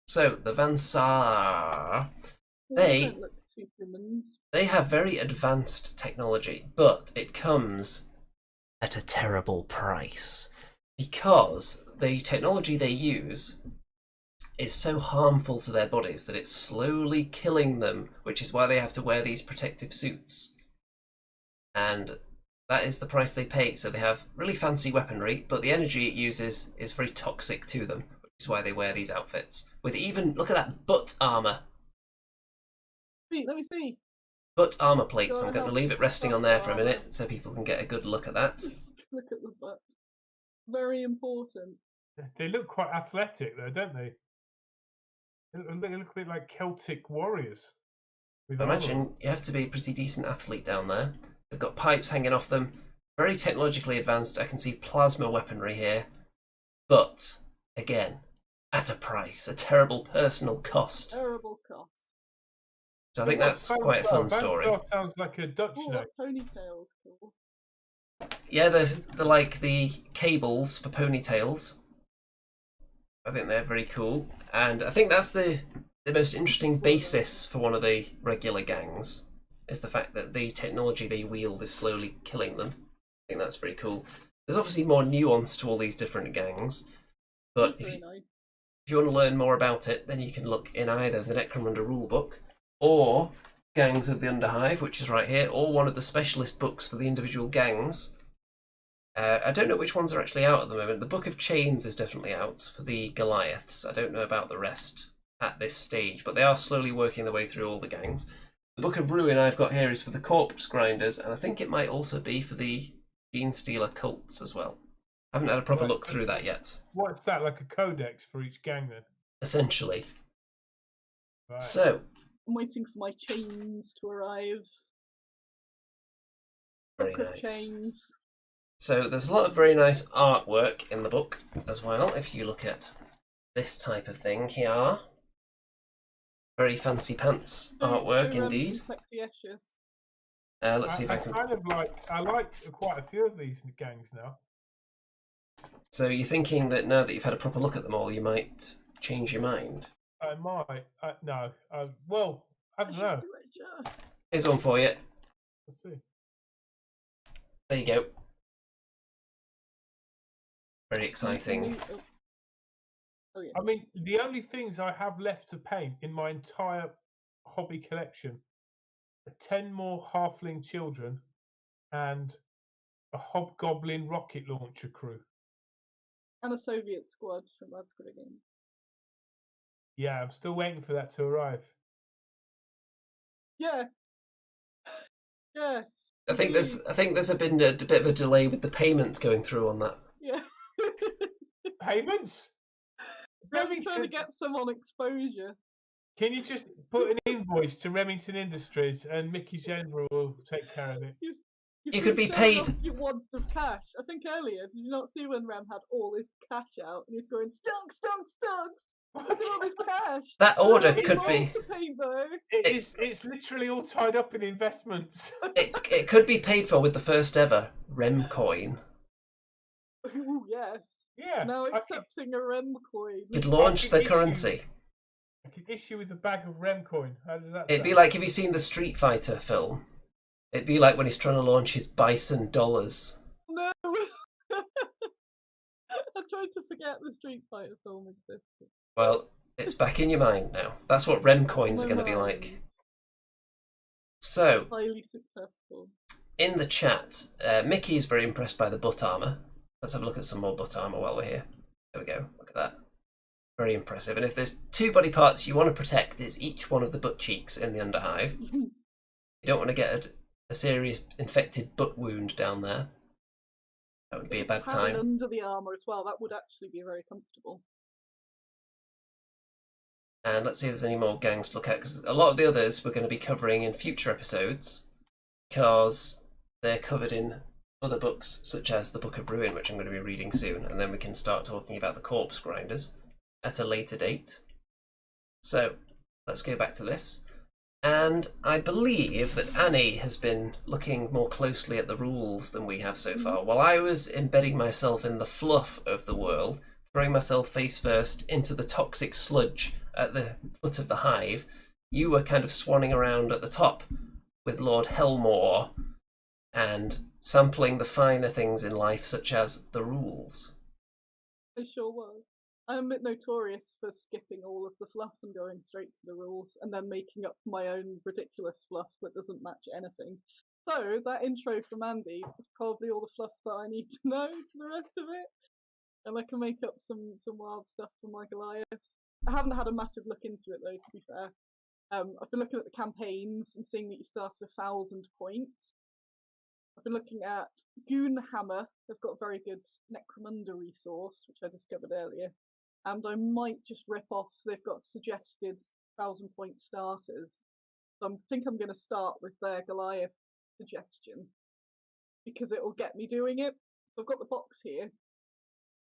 So, the Van Saar, they have very advanced technology, but it comes at a terrible price. Because the technology they use is so harmful to their bodies that it's slowly killing them, which is why they have to wear these protective suits. And that is the price they pay. So they have really fancy weaponry, but the energy it uses is very toxic to them, which is why they wear these outfits. With even, look at that butt armor. Let me see. Butt armor plates. I'm going to leave it resting on there for a minute so people can get a good look at that. Look at the butt. Very important. They look quite athletic, though, don't they? They look a bit like Celtic warriors. I imagine you have to be a pretty decent athlete down there. They've got pipes hanging off them. Very technologically advanced. I can see plasma weaponry here. But, again, at a price. A terrible personal cost. Terrible cost. So I think that's quite a fun story. Sounds like a Dutch name. Ponytails, cool. Yeah, they're like the cables for ponytails. I think they're very cool. And I think that's the most interesting basis for one of the regular gangs, is the fact that the technology they wield is slowly killing them. I think that's very cool. There's obviously more nuance to all these different gangs, but if you want to learn more about it, then you can look in either the Necromunda rulebook, or Gangs of the Underhive, which is right here, or one of the specialist books for the individual gangs. I don't know which ones are actually out at the moment. The Book of Chains is definitely out for the Goliaths. I don't know about the rest at this stage, but they are slowly working their way through all the gangs. The Book of Ruin I've got here is for the Corpse Grinders, and I think it might also be for the Gene Stealer cults as well. I haven't had a proper look through that yet. What's that, like a codex for each gang then? Essentially. Right. So, I'm waiting for my chains to arrive. very Book of nice. Chains. So there's a lot of very nice artwork in the book as well, if you look at this type of thing here. Very fancy pants artwork indeed. Let's see if I can... I like quite a few of these gangs now. So you're thinking that now that you've had a proper look at them all, you might change your mind? I might. No. Well, I don't know. Here's one for you. Let's see. There you go. Very exciting. Oh, yeah. I mean, the only things I have left to paint in my entire hobby collection are 10 more halfling children and a hobgoblin rocket launcher crew. And a Soviet squad from Bad Squid Game. Yeah, I'm still waiting for that to arrive. Yeah. Yeah. I think there's been a bit of a delay with the payments going through on that. Yeah. Payments? I'm trying to get some on exposure. Can you just put an invoice to Remington Industries and Mickey General will take care of it? You could be paid. You want of cash. I think earlier, did you not see when Rem had all this cash out and he's going, stunk. Look at all this cash. That order could be... It's literally all tied up in investments. it could be paid for with the first ever REM coin. Ooh, yes. Yeah. Now accepting a REM coin. You could launch the currency. I could issue with a bag of REM coin. How does that It'd be like, have you seen the Street Fighter film? It'd be like when he's trying to launch his bison dollars. No! I tried to forget the Street Fighter film existed. Well, it's back in your mind now. That's what REM coins are going to be like. So, highly successful. In the chat, Mickey's very impressed by the butt armour. Let's have a look at some more butt armour while we're here. There we go. Look at that. Very impressive. And if there's 2 body parts you want to protect, it's each one of the butt cheeks in the Underhive. You don't want to get a serious infected butt wound down there. That would be a bad time. Under the armour as well, that would actually be very comfortable. And let's see if there's any more gangs to look at, because a lot of the others we're going to be covering in future episodes, because they're covered in other books, such as the Book of Ruin, which I'm going to be reading soon, and then we can start talking about the corpse grinders at a later date. So let's go back to this. And I believe that Annie has been looking more closely at the rules than we have so far. While I was embedding myself in the fluff of the world, throwing myself face first into the toxic sludge at the foot of the hive, you were kind of swanning around at the top with Lord Helmore and sampling the finer things in life, such as the rules. I sure was. I'm a bit notorious for skipping all of the fluff and going straight to the rules and then making up my own ridiculous fluff that doesn't match anything. So that intro from Andy is probably all the fluff that I need to know for the rest of it. And I can make up some wild stuff for my Goliaths. I haven't had a massive look into it though, to be fair. I've been looking at the campaigns and seeing that you start at 1,000 points. I've been looking at Goonhammer. They've got a very good Necromunda resource, which I discovered earlier. And I might just rip off, they've got suggested 1,000 point starters. So I think I'm going to start with their Goliath suggestion, because it will get me doing it. So I've got the box here,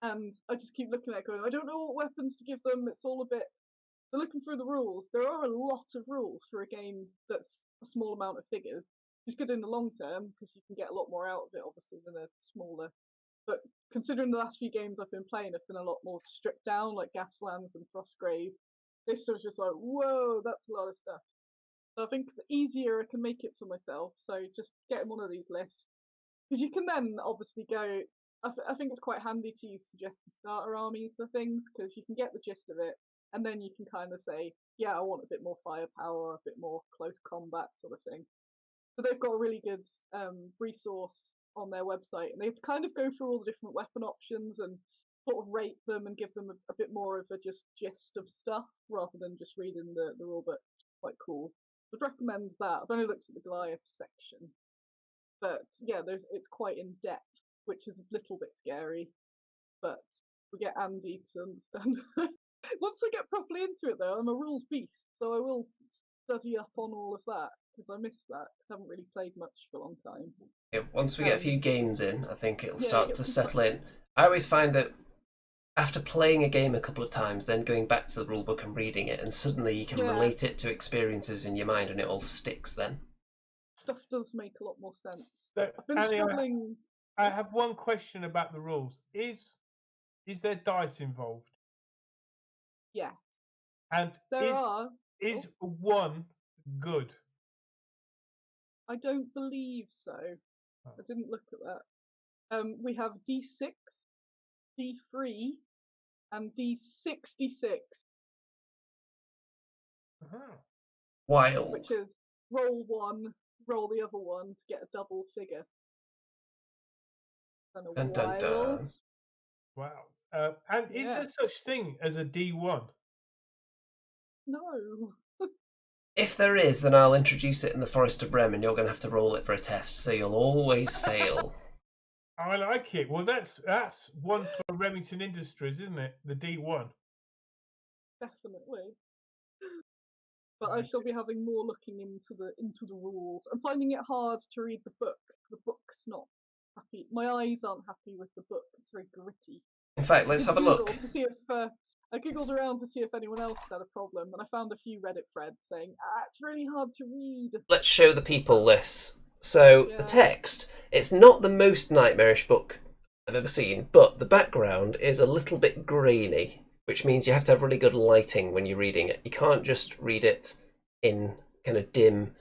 and I just keep looking at it going, I don't know what weapons to give them, it's all a bit... They're looking through the rules. There are a lot of rules for a game that's a small amount of figures. It's good in the long term, because you can get a lot more out of it, obviously, than a smaller. But considering the last few games I've been playing have been a lot more stripped down, like Gaslands and Frostgrave, this was just like, whoa, that's a lot of stuff. So I think the easier I can make it for myself, so just getting one of these lists. Because you can then obviously go, I think it's quite handy to use suggested starter armies for things, because you can get the gist of it, and then you can kind of say, yeah, I want a bit more firepower, a bit more close combat sort of thing. So they've got a really good resource on their website, and they kind of go through all the different weapon options and sort of rate them and give them a bit more of a just gist of stuff rather than just reading the rule book. Quite cool. I'd recommend that. I've only looked at the Goliath section, but yeah, it's quite in depth, which is a little bit scary, but we get Andy to understand. Once I get properly into it though, I'm a rules beast, so I will study up on all of that, because I missed that, because I haven't really played much for a long time. Yeah, once we get a few games in, I think it'll start to settle in. I always find that after playing a game a couple of times, then going back to the rulebook and reading it, and suddenly you can relate it to experiences in your mind, and it all sticks then. Stuff does make a lot more sense. So, I've been Annie, struggling. I have one question about the rules. Is there dice involved? Yeah. And there are. Is 1 good? I don't believe so. Oh. I didn't look at that. We have D6, D3, and D66. Wild. Which is roll 1, roll the other one to get a double figure. Dun, dun, dun. Wow. And is there such thing as a D1? No. If there is, then I'll introduce it in the Forest of Rem, and you're going to have to roll it for a test, so you'll always fail. I like it. Well, that's one for Remington Industries, isn't it? The D1. Definitely. But I shall be having more looking into the rules. I'm finding it hard to read the book. The book's not happy. My eyes aren't happy with the book. It's very gritty. In fact, let's have a look. To see if, I googled around to see if anyone else had a problem, and I found a few Reddit threads saying, it's really hard to read. Let's show the people this. So, the text, it's not the most nightmarish book I've ever seen, but the background is a little bit grainy, which means you have to have really good lighting when you're reading it. You can't just read it in kind of dim,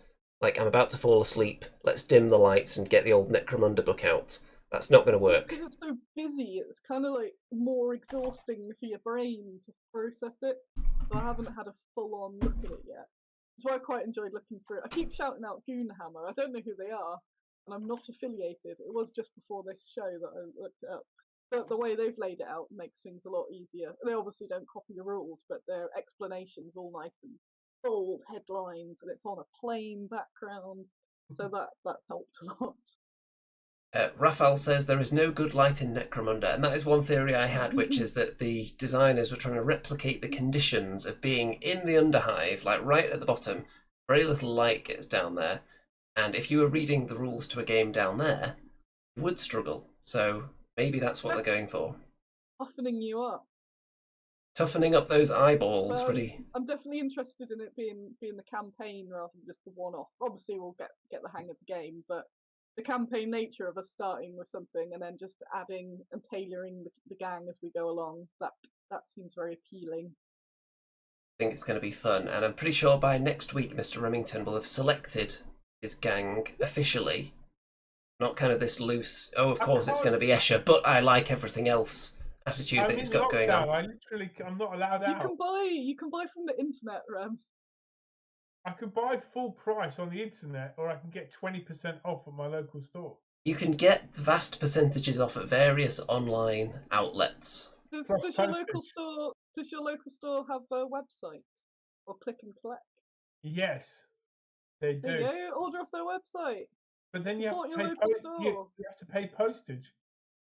like I'm about to fall asleep, let's dim the lights and get the old Necromunda book out. That's not going to work. Because it's so busy, it's kind of like more exhausting for your brain to process it. So I haven't had a full-on look at it yet. That's why I quite enjoyed looking through it. I keep shouting out Goonhammer. I don't know who they are, and I'm not affiliated. It was just before this show that I looked it up. But the way they've laid it out makes things a lot easier. They obviously don't copy the rules, but their explanations all nice and bold headlines, and it's on a plain background, so that's helped a lot. Raphael says there is no good light in Necromunda, and that is one theory I had, which is that the designers were trying to replicate the conditions of being in the Underhive, like right at the bottom. Very little light gets down there, and if you were reading the rules to a game down there, you would struggle. So maybe that's what they're going for. Toughening you up. Toughening up those eyeballs, really. I'm definitely interested in it being the campaign rather than just the one-off. Obviously, we'll get the hang of the game, but the campaign nature of us starting with something and then just adding and tailoring the gang as we go along, that seems very appealing. I think it's going to be fun, and I'm pretty sure by next week Mr. Remington will have selected his gang officially. Not kind of this loose, oh, of course it's going to be Escher, but I like everything else attitude that he's got going on. I'm not allowed out. You can buy from the internet, Rem. I can buy full price on the internet, or I can get 20% off at my local store. You can get vast percentages off at various online outlets. Does your local store have a website or click and collect? Yes, they do. There you go, order off their website. But then you have to pay postage.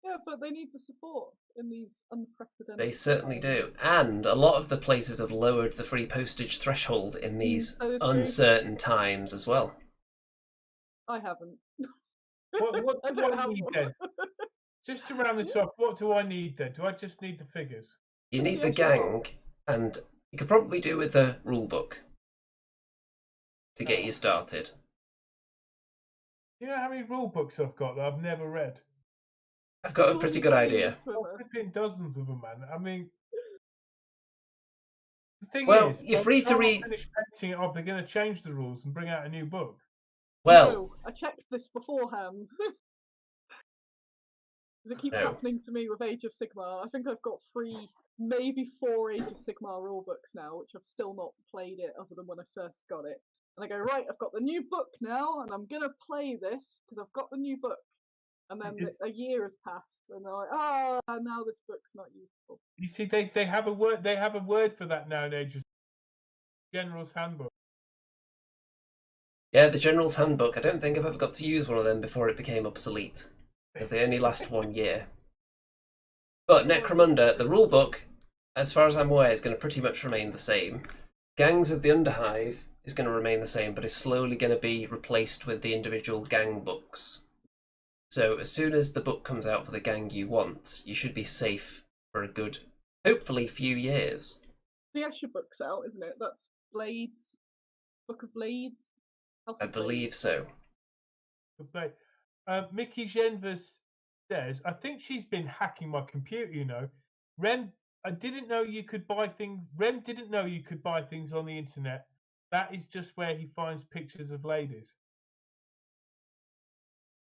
Yeah, but they need the support in these unprecedented They certainly times. do. And a lot of the places have lowered the free postage threshold in these uncertain times as well. I haven't. What do I need then? Just to round this off, what do I need then? Do I just need the figures? You need the gang, and you could probably do with the rulebook to get you started. Do you know how many rule books I've got that I've never read? I've got a pretty good idea. Flipping dozens of them, man. I mean, the thing is, you're free to read. Finish painting it off, they're going to change the rules and bring out a new book. Well, no, I checked this beforehand. It keeps happening to me with Age of Sigmar. I think I've got 3, maybe 4 Age of Sigmar rulebooks now, which I've still not played it other than when I first got it. And I go, right, I've got the new book now, and I'm gonna play this because I've got the new book. And then a year has passed, and they're like, now this book's not useful. You see, they have a word. They have a word for that now in Age of General's Handbook. Yeah, the General's Handbook. I don't think I've ever got to use one of them before it became obsolete, because they only last 1 year. But Necromunda, the rulebook, as far as I'm aware, is going to pretty much remain the same. Gangs of the Underhive is going to remain the same, but is slowly going to be replaced with the individual gang books. So as soon as the book comes out for the gang you want, you should be safe for a good, hopefully, few years. The Escher book's out, isn't it? That's Blades, Book of Blades. I believe so. Mickey Genvers says, I think she's been hacking my computer, you know. Rem didn't know you could buy things on the internet. That is just where he finds pictures of ladies.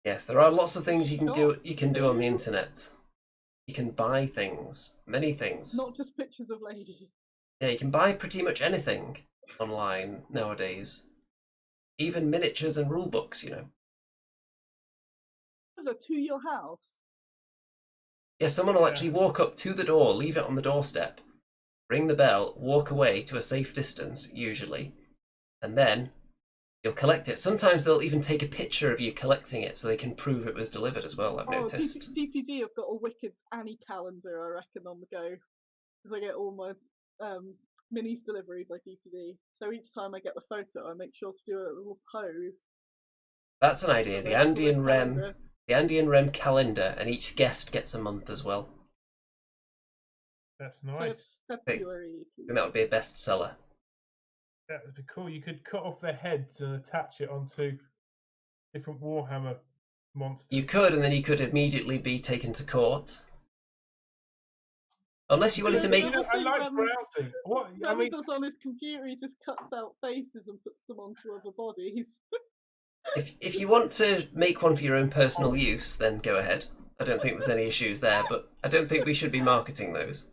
Yes, there are lots of things you can do on the internet. You can buy things, many things. Not just pictures of ladies. Yeah, you can buy pretty much anything online nowadays. Even miniatures and rule books, you know. To your house? Yeah, someone will actually walk up to the door, leave it on the doorstep, ring the bell, walk away to a safe distance, usually, and then you'll collect it. Sometimes they'll even take a picture of you collecting it so they can prove it was delivered as well, I've noticed. DPD have got a wicked Annie calendar, I reckon, on the go. Because I get all my minis delivered by DPD. So each time I get the photo, I make sure to do a little pose. That's an idea. The Andy and Rem calendar, and each guest gets a month as well. That's nice. February. I think that would be a bestseller. That would be cool. You could cut off their heads and attach it onto different Warhammer monsters. You could, and then you could immediately be taken to court. Unless you wanted to make... I like browsing. What? I mean, does on his computer, he just cuts out faces and puts them onto other bodies. If you want to make one for your own personal use, then go ahead. I don't think there's any issues there, but I don't think we should be marketing those.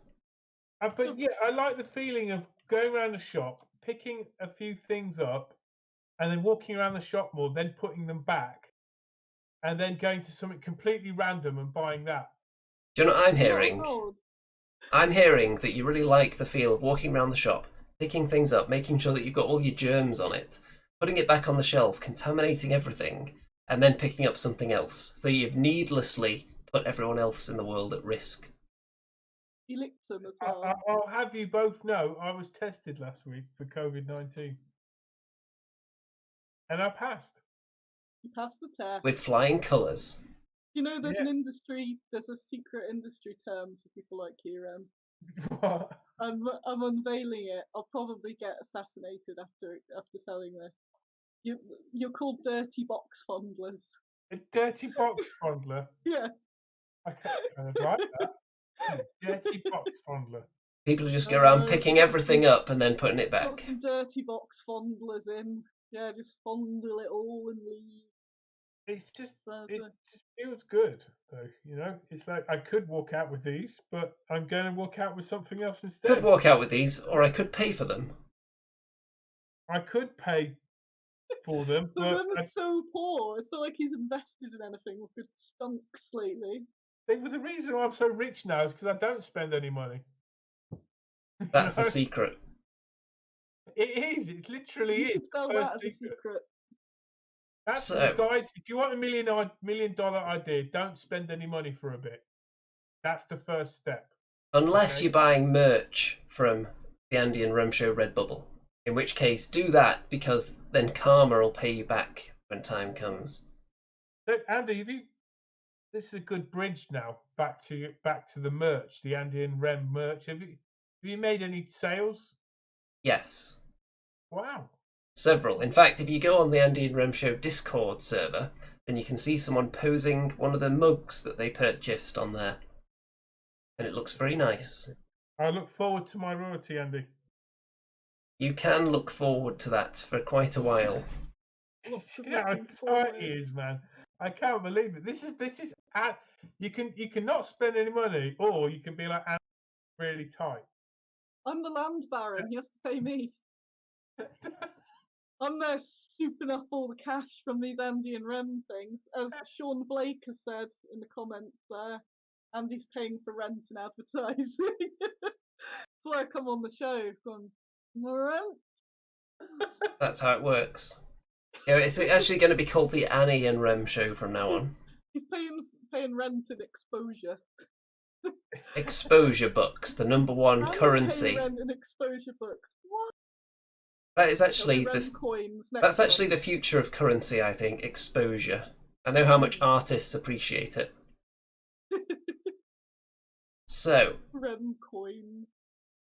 But yeah, I like the feeling of going around the shop, picking a few things up, and then walking around the shop more, then putting them back, and then going to something completely random and buying that. Do you know what I'm hearing? Oh, I'm hearing that you really like the feel of walking around the shop, picking things up, making sure that you've got all your germs on it, putting it back on the shelf, contaminating everything, and then picking up something else. So you've needlessly put everyone else in the world at risk. he licked them as well. I'll have you both know I was tested last week for COVID-19. And I passed. He passed the test. With flying colours. You know, there's a secret industry term for people like you, Rem. What? I'm unveiling it. I'll probably get assassinated after telling this. You're called dirty box fondlers. A dirty box fondler? Yeah. I kind of like that. Dirty box fondler. People who just go around picking everything up and then putting it Got back. some dirty box fondlers in. Yeah, just fondle it all and leave. It just feels good, though. You know, it's like I could walk out with these, but I'm going to walk out with something else instead. Could walk out with these, or I could pay for them. I could pay for them, The but Rem is so poor. It's not like he's invested in anything with good stunks lately. the reason why I'm so rich now is because I don't spend any money. That's the secret. It is. It literally You is. should sell that as a secret. That's guys. If you want a million dollar idea, don't spend any money for a bit. That's the first step. Unless you're buying merch from the Andy and Rem Show Redbubble. In which case, do that, because then karma will pay you back when time comes. Look, Andy, this is a good bridge now back to the merch, the Andy and Rem merch. Have you made any sales? Yes. Wow. Several. In fact, if you go on the Andy and Rem Show Discord server, then you can see someone posing one of the mugs that they purchased on there. And it looks very nice. I look forward to my royalty, Andy. You can look forward to that for quite a while. Yeah, it is, man. I can't believe it. This is. You cannot spend any money, or you can be like really tight. I'm the land baron. He has to pay me. I'm there souping up all the cash from these Andy and Rem things. As Sean Blake has said in the comments there, Andy's paying for rent and advertising. That's why I come on the show. Gone, rent? That's how it works. Yeah, it's actually going to be called the Annie and Rem Show from now on. He's paying rent and exposure. Exposure bucks, the number one currency. Rent and exposure books. What? That is actually that's month. actually the future of currency, I think. Exposure. I know how much artists appreciate it. So, Rem coins.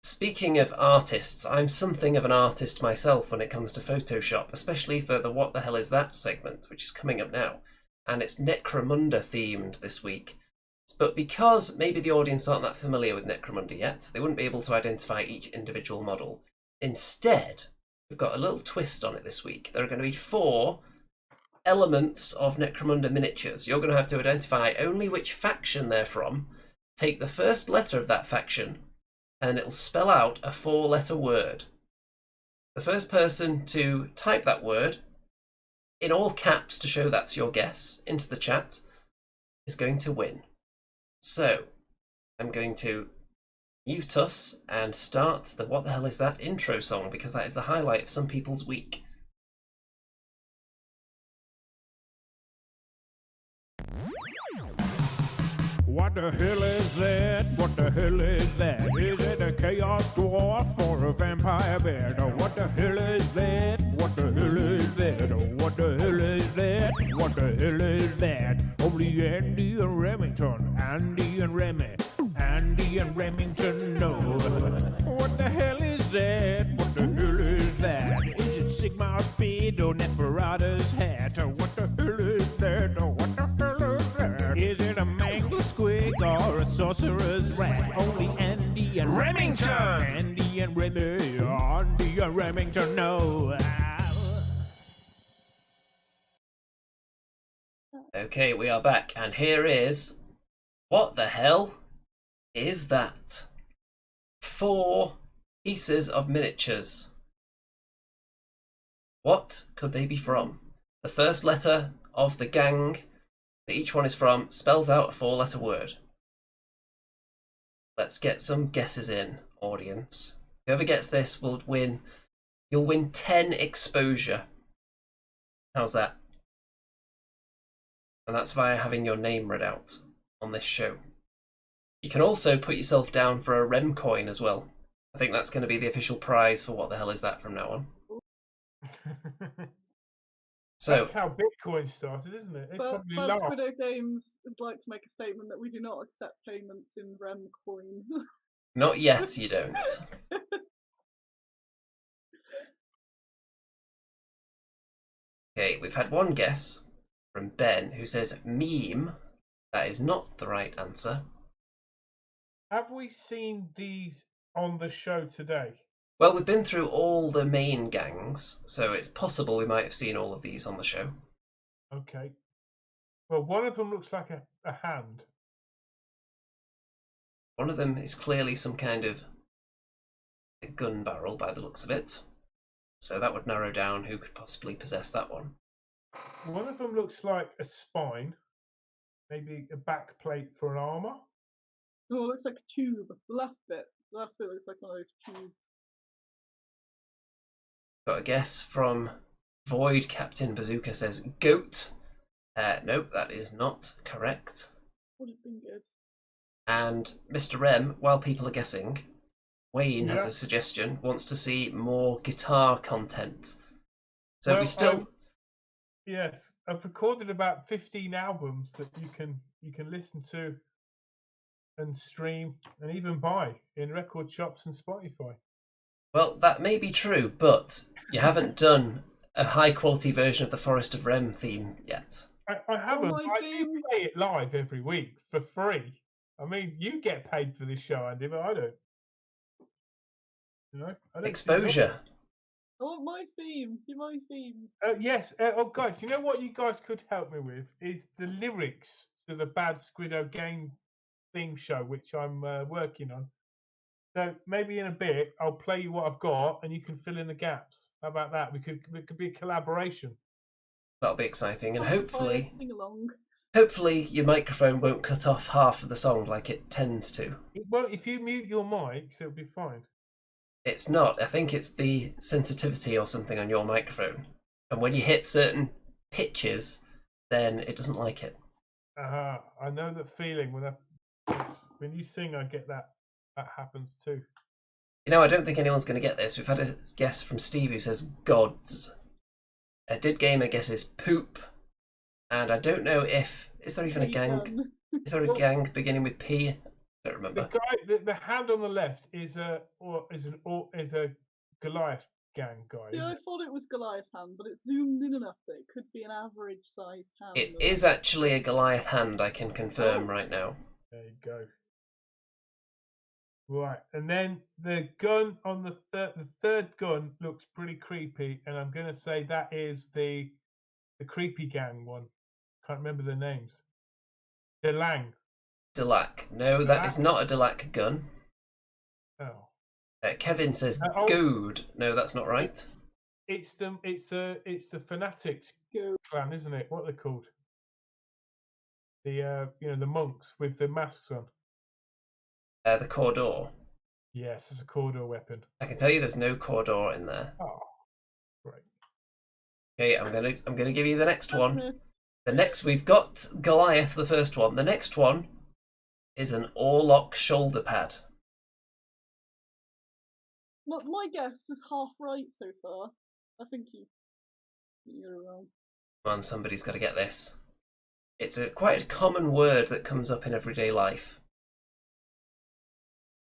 Speaking of artists, I'm something of an artist myself when it comes to Photoshop, especially for the What the Hell Is That segment, which is coming up now. And it's Necromunda themed this week. But because maybe the audience aren't that familiar with Necromunda yet, they wouldn't be able to identify each individual model. Instead, we've got a little twist on it this week. There are going to be 4 elements of Necromunda miniatures. You're going to have to identify only which faction they're from, take the first letter of that faction, and it'll spell out a 4-letter word. The first person to type that word, in all caps to show that's your guess, into the chat, is going to win. So, I'm going to mute us and start the What the Hell Is That intro song, because that is the highlight of some people's week. What the hell is that? What the hell is that? Is it a chaos dwarf or a vampire bear? Oh, what the hell is that? What the hell is that? Oh, what the hell is that? What the hell is that? Only Andy and Remington, Andy and Remy, Andy and Remington know. What the hell is that? What the hell is that? Is it Sigmar speed or Neferata's hat? Oh, what the hell is that? Oh, what the hell is that? Is it a mangled squig or a sorcerer's rat? Only Andy and Remington, Andy and Remy, Andy and Remington know. Okay, we are back, and here is What the Hell Is That? 4 pieces of miniatures. What could they be from? The first letter of the gang that each one is from spells out a 4-letter word. Let's get some guesses in, audience. Whoever gets this will win. You'll win 10 exposure. How's that? And that's via having your name read out on this show. You can also put yourself down for a REM coin as well. I think that's going to be the official prize for What the Hell Is That from now on. So that's how Bitcoin started, isn't it? It probably but laughed. Squiddo Games would like to make a statement that we do not accept payments in REM coin. not yet, you don't. Okay, we've had one guess from Ben who says meme. That is not the right answer. Have we seen these on the show today? Well, we've been through all the main gangs, so it's possible we might have seen all of these on the show. Okay. Well, one of them looks like a hand. One of them is clearly some kind of a gun barrel by the looks of it. So that would narrow down who could possibly possess that one. One of them looks like a spine, maybe a back plate for an armor. Oh, it looks like a tube. The last bit looks like one of those tubes. Got a guess from Void Captain Bazooka says goat. Nope, that is not correct. Would have been good. And Mr. Rem, while people are guessing, Wayne has a suggestion, wants to see more guitar content. So well, we still... Yes, I've recorded about 15 albums that you can listen to and stream and even buy in record shops and Spotify. Well, that may be true, but you haven't done a high-quality version of the Forest of Rem theme yet. I haven't. I do play it live every week for free. I mean, you get paid for this show, Andy, but I don't. You know, I don't Exposure. I want my theme. Do my theme. Yes. Oh, guys, you know what you guys could help me with is the lyrics to the Bad Squiddo Game theme show, which I'm working on. So maybe in a bit I'll play you what I've got, and you can fill in the gaps. How about that? It could be a collaboration. That'll be exciting, and hopefully your microphone won't cut off half of the song like it tends to. Well, if you mute your mics, it'll be fine. It's not. I think it's the sensitivity or something on your microphone, and when you hit certain pitches, then it doesn't like it. I know that feeling when you sing. I get that. That happens too. You know, I don't think anyone's going to get this. We've had a guess from Steve who says gods. Did Gamer guesses poop, and I don't know if is there even a gang. Is there a gang beginning with P? I don't remember. The hand on the left is a Goliath gang guy. Yeah, I thought it was Goliath hand, but it's zoomed in enough that it could be an average sized hand. It is actually a Goliath hand. I can confirm right now. There you go. Right, and then the gun on the third gun looks pretty creepy, and I'm going to say that is the creepy gang one. Can't remember the names. Delang. Delac. No, that is not a Delac gun. Oh. Kevin says Goad. No, that's not right. It's the Fanatics clan, isn't it? What are they called? The the monks with the masks on. The Cordor. Yes, it's a Cordor weapon. I can tell you there's no Cordor in there. Oh, great. Okay, I'm gonna give you the next one. The next we've got Goliath, the first one. The next one is an Orlok shoulder pad. My guess is half right so far. I think you're wrong. Come on, somebody's got to get this. It's quite a common word that comes up in everyday life.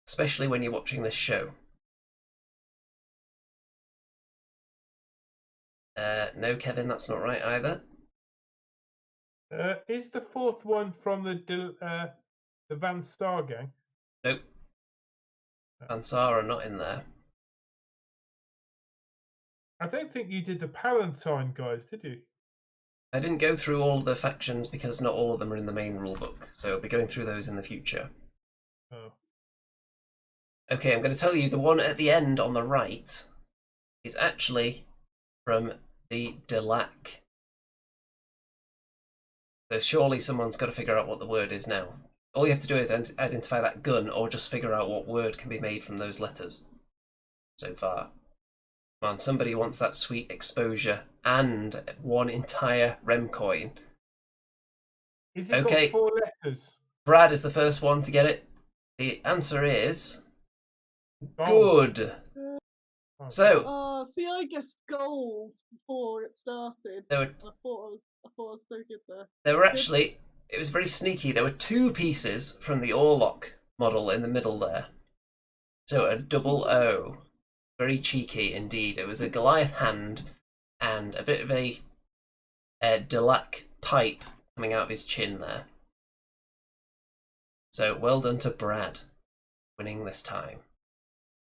Especially when you're watching this show. No, Kevin, that's not right either. Is the fourth one from the Van Star gang? Nope. Van Sar are not in there. I don't think you did the Palatine guys, did you? I didn't go through all the factions because not all of them are in the main rulebook, so I'll be going through those in the future. Oh. Okay, I'm going to tell you the one at the end on the right is actually from the Delac. So surely someone's got to figure out what the word is now. All you have to do is identify that gun, or just figure out what word can be made from those letters. So far. Come on, somebody wants that sweet exposure and one entire REM coin. Is it Okay. got 4 letters? Brad is the first one to get it. The answer is Gold. good. Okay. So Oh, see, I guessed gold before it started. there were I thought I was so good there. there were actually, it was very sneaky. There were 2 pieces from the Orlok model in the middle there. So a double O. Very cheeky indeed. It was a Goliath hand and a bit of a Delac pipe coming out of his chin there. So well done to Brad, winning this time.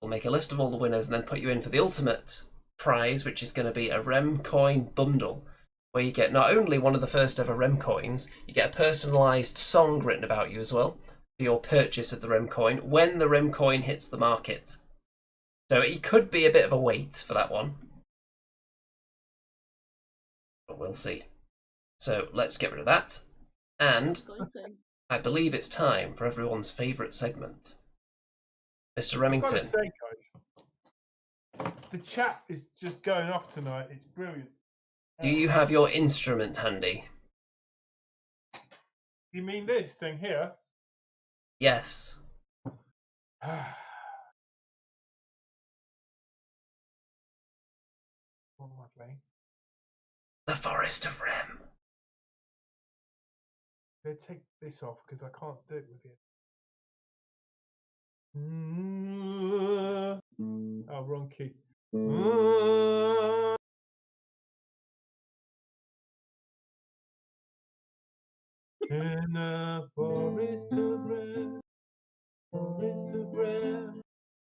We'll make a list of all the winners and then put you in for the ultimate prize, which is going to be a REM coin bundle, where you get not only one of the first ever REM coins, you get a personalised song written about you as well for your purchase of the REM coin when the REM coin hits the market. So it could be a bit of a wait for that one, but we'll see. So let's get rid of that, and Exciting. I believe it's time for everyone's favourite segment. Mr. Remington. I've got to say, guys, the chat is just going off tonight. It's brilliant. Do you have your instrument handy? You mean this thing here? Yes. What am I playing? The Forest of REM. I'm going to take this off because I can't do it with it. Oh, wrong key. In the forest of REM,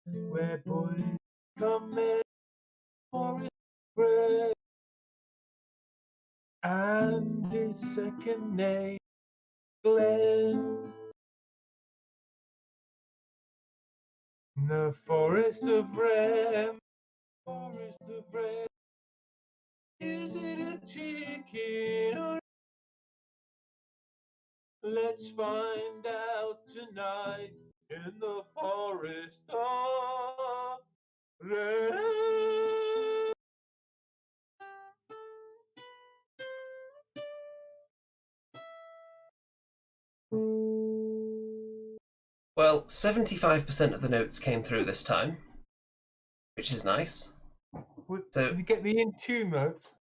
where boys come in, forest of REM, and his second name, Glenn. The forest of REM, is it a chicken or let's find out tonight in the forest of REM. Well, 75% of the notes came through this time, which is nice. So, did you get the in-tune notes?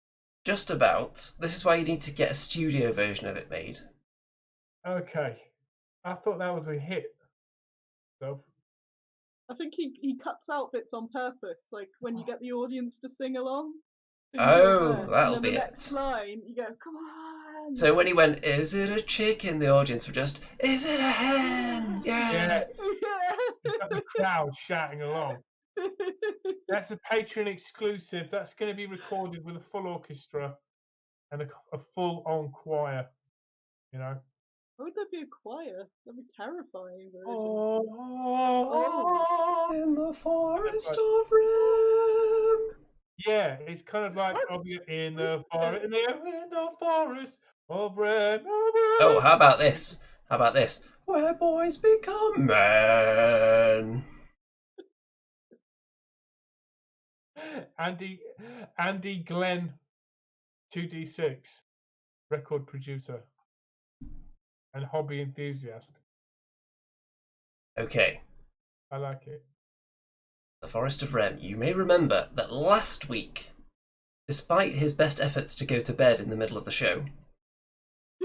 Just about. This is why you need to get a studio version of it made. Okay. I thought that was a hit. So, I think he cuts out bits on purpose, like when you get the audience to sing along. Oh, that'll and then be the it. next line, you go, come on. So when he went, is it a chicken? The audience were just, is it a hen? Yeah. You've got the crowd shouting along. That's a Patreon exclusive. That's going to be recorded with a full orchestra and a full-on choir. You know. Why would there be a choir? That'd be terrifying. Oh, in the forest of REM. Yeah, it's kind of like in the forest, in the forest of REM. Oh, how about this? How about this? Where boys become men. Andy Glenn, 2D6, record producer and hobby enthusiast. Okay. I like it. The Forest of REM. You may remember that last week, despite his best efforts to go to bed in the middle of the show,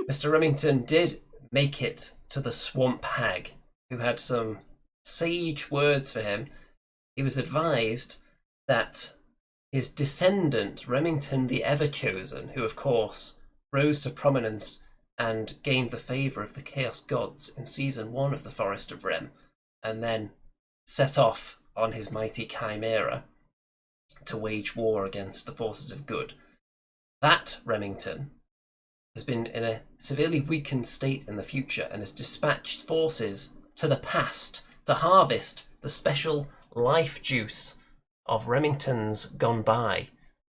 Mr. Remington did make it to the Swamp Hag, who had some sage words for him. He was advised that his descendant, Remington the Ever-Chosen, who of course rose to prominence and gained the favour of the Chaos Gods in Season 1 of the Forest of REM, and then set off on his mighty chimera to wage war against the forces of good. That Remington has been in a severely weakened state in the future and has dispatched forces to the past to harvest the special life juice of Remingtons gone by,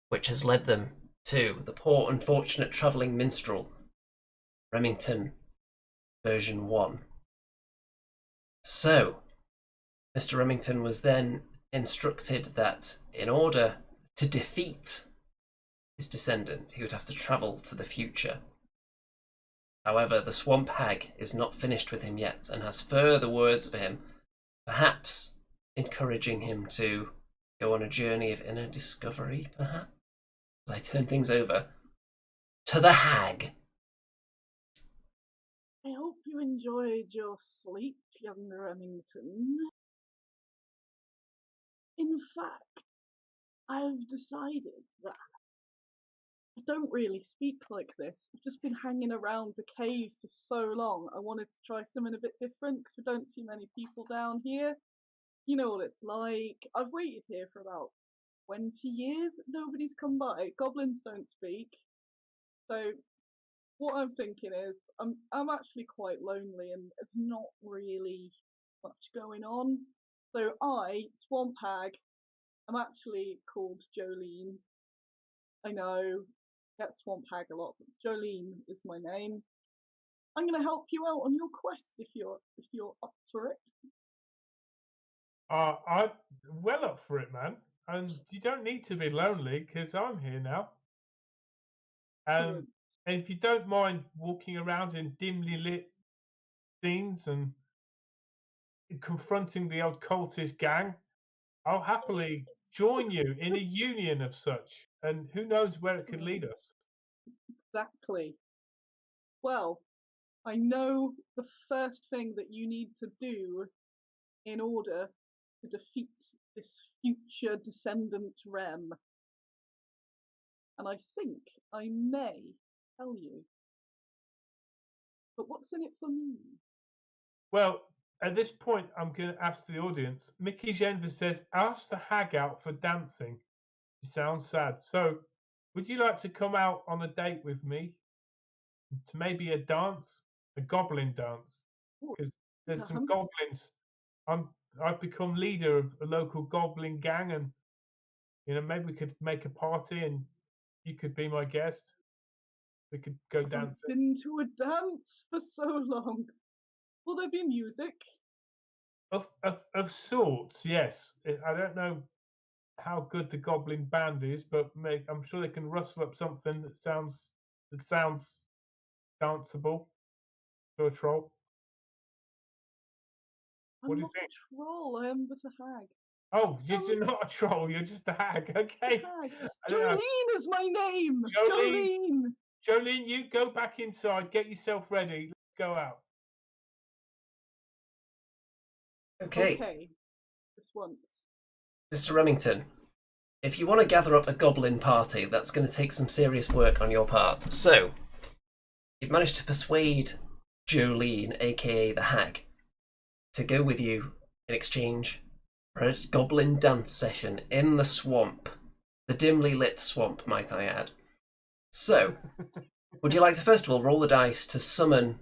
which has led them to the poor unfortunate travelling minstrel, Remington version 1. So, Mr. Remington was then instructed that in order to defeat his descendant, he would have to travel to the future. However, the swamp hag is not finished with him yet and has further words for him, perhaps encouraging him to go on a journey of inner discovery, perhaps? As I turn things over to the hag. I hope you enjoyed your sleep, young Remington. In fact, I've decided that I don't really speak like this. I've just been hanging around the cave for so long. I wanted to try something a bit different because we don't see many people down here. You know what it's like. I've waited here for about 20 years. Nobody's come by. Goblins don't speak. So what I'm thinking is I'm actually quite lonely and there's not really much going on. So Swamp Hag, I'm actually called Jolene. I know, get Swamp Hag a lot, but Jolene is my name. I'm gonna help you out on your quest if you're up for it. I'm well up for it, man. And you don't need to be lonely because I'm here now. And if you don't mind walking around in dimly lit scenes and confronting the old cultist gang, I'll happily join you in a union of such. And who knows where it could lead us. Exactly. Well, I know the first thing that you need to do in order to defeat this future descendant REM. And I think I may tell you. But what's in it for me? Well, at this point, I'm going to ask the audience. Mickey Genver says, ask the hag out for dancing. She sounds sad. So, would you like to come out on a date with me? To maybe a dance? A goblin dance? Because there's some goblins. I've become leader of a local goblin gang, and maybe we could make a party, and you could be my guest. We could go dancing. I've been to a dance for so long. Will there be music? Of sorts, yes. I don't know how good the goblin band is, but I'm sure they can rustle up something that sounds danceable to a troll. What do you think? I'm not a troll, I am but a hag. Oh, you're not a troll, you're just a hag. Okay. Jolene is my name! Jolene, you go back inside, get yourself ready, let's go out. Okay. This once. Mr. Remington, if you want to gather up a goblin party, that's going to take some serious work on your part. So, you've managed to persuade Jolene, aka the hag, to go with you in exchange for a goblin dance session in the swamp. The dimly lit swamp, might I add. So, would you like to first of all roll the dice to summon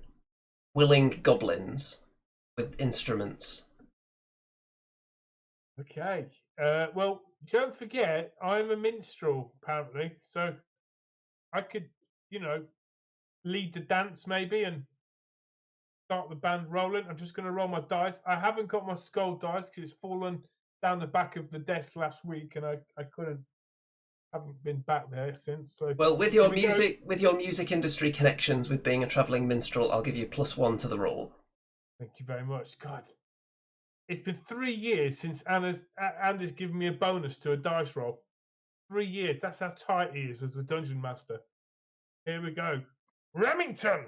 willing goblins with instruments? Okay. Well, don't forget, I'm a minstrel, apparently. So I could, lead the dance maybe and start the band rolling. I'm just going to roll my dice. I haven't got my skull dice because it's fallen down the back of the desk last week, and I haven't been back there since. So well, with your music industry connections, with being a travelling minstrel, I'll give you +1 to the roll. Thank you very much. God, it's been 3 years since Andy's given me a bonus to a dice roll. 3 years. That's how tight he is as a dungeon master. Here we go. Remington.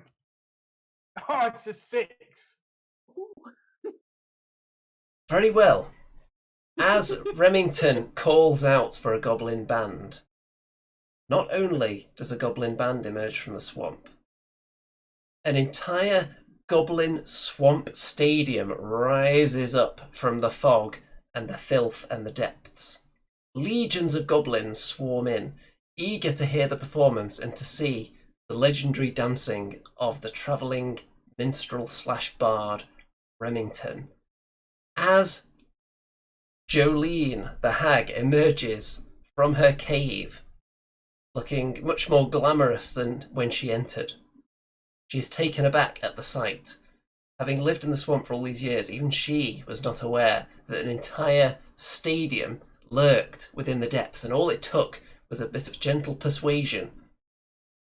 Oh, it's a 6. Very well. As Remington calls out for a goblin band, not only does a goblin band emerge from the swamp, an entire goblin swamp stadium rises up from the fog and the filth and the depths. Legions of goblins swarm in, eager to hear the performance and to see the legendary dancing of the travelling minstrel/bard Remington. As Jolene, the hag, emerges from her cave, looking much more glamorous than when she entered. She is taken aback at the sight. Having lived in the swamp for all these years, even she was not aware that an entire stadium lurked within the depths, and all it took was a bit of gentle persuasion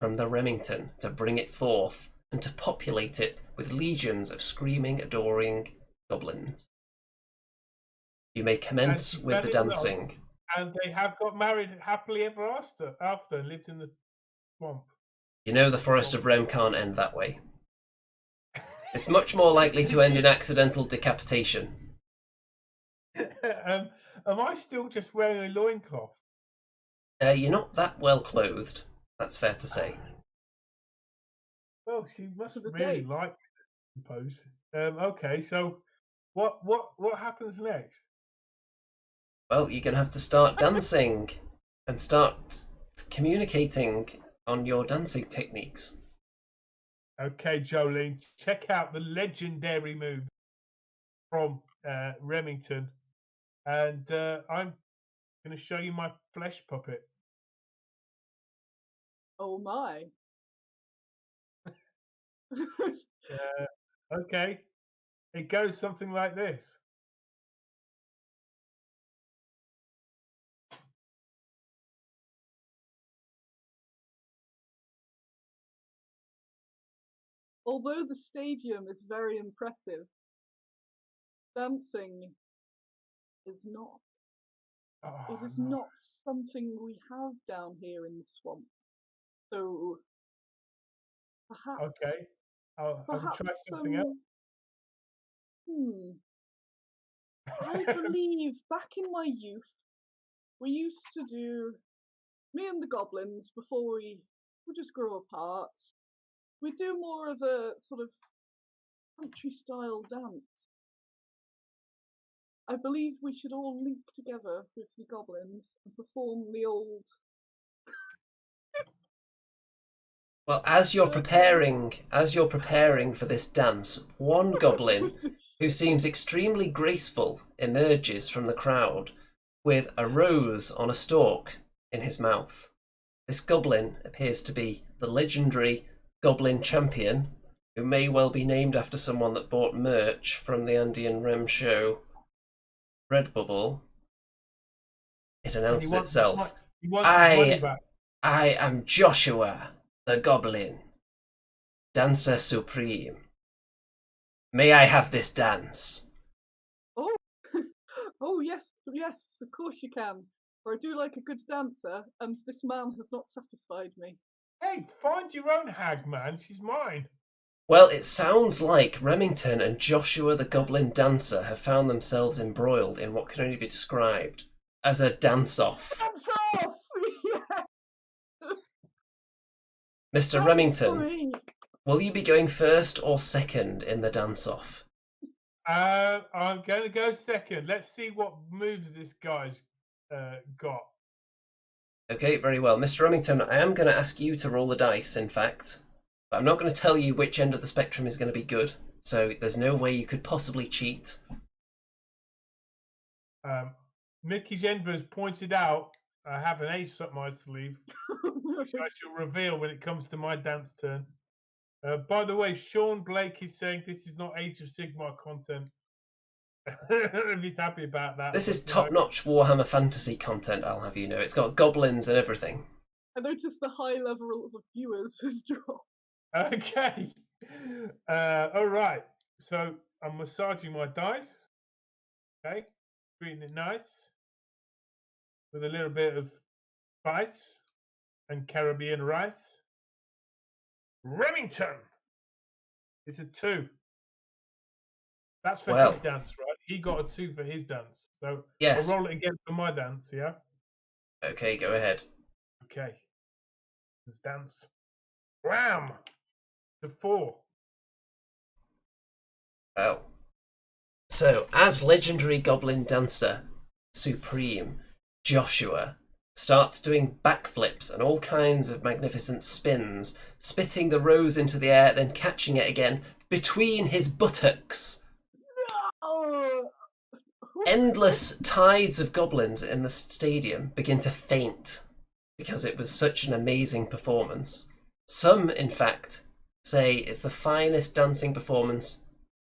from the Remington to bring it forth and to populate it with legions of screaming, adoring goblins. You may commence with the dancing. And they have got married happily ever after and lived in the swamp. You know the Forest of Rem can't end that way. It's much more likely to end in accidental decapitation. Am I still just wearing a loincloth? You're not that well clothed, that's fair to say. Well, she must really like it, I suppose. Okay, so what happens next? Well, you're going to have to start dancing and start communicating on your dancing techniques. Okay, Jolene, check out the legendary move from Remington. And I'm going to show you my flesh puppet. Oh my. Okay, it goes something like this. Although the stadium is very impressive, dancing is not. Oh, It is no. not something we have down here in the swamp. So perhaps. Okay, I'll try something else. I believe back in my youth, we used to do, me and the goblins, before we just grew apart, we do more of a sort of country style dance. I believe we should all link together with the goblins and perform the old. Well, as you're preparing for this dance, one goblin who seems extremely graceful emerges from the crowd with a rose on a stalk in his mouth. This goblin appears to be the legendary Goblin Champion, who may well be named after someone that bought merch from the Andy and Rem show, Redbubble. It announces itself. I am Joshua, the Goblin, Dancer Supreme. May I have this dance? Oh, oh yes, of course you can. For I do like a good dancer, and this man has not satisfied me. Hey, find your own hag, man. She's mine. Well, it sounds like Remington and Joshua the Goblin Dancer have found themselves embroiled in what can only be described as a dance-off. Dance-off! Yes! Mr. Remington, will you be going first or second in the dance-off? I'm going to go second. Let's see what moves this guy's got. Okay, very well. Mr. Remington, I am going to ask you to roll the dice, in fact. But I'm not going to tell you which end of the spectrum is going to be good, so there's no way you could possibly cheat. Mickey Genver has pointed out I have an ace up my sleeve, which I shall reveal when it comes to my dance turn. By the way, Sean Blake is saying this is not Age of Sigmar content. If he's happy about that. This is top-notch Warhammer Fantasy content, I'll have you know. It's got goblins and everything. I noticed the high level of viewers has dropped. Okay. All right. So I'm massaging my dice. Okay. Treating it nice. With a little bit of spice and Caribbean rice. Remington! It's a 2. That's for his dance, right? He got a 2 for his dance. So yes. I'll roll it again for my dance, yeah? Okay, go ahead. Okay. Let's dance. Wham! The 4. Well. So, as legendary Goblin Dancer Supreme, Joshua starts doing backflips and all kinds of magnificent spins, spitting the rose into the air, then catching it again between his buttocks. No! Endless tides of goblins in the stadium begin to faint because it was such an amazing performance. Some, in fact, say it's the finest dancing performance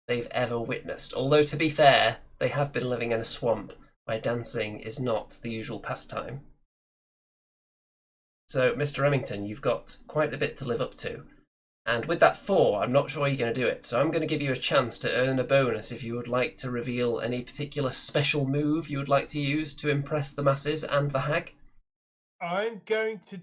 they've ever witnessed. Although, to be fair, they have been living in a swamp where dancing is not the usual pastime. So, Mr. Remington, you've got quite a bit to live up to. And with that 4, I'm not sure you're going to do it. So I'm going to give you a chance to earn a bonus if you would like to reveal any particular special move you would like to use to impress the masses and the hag. I'm going to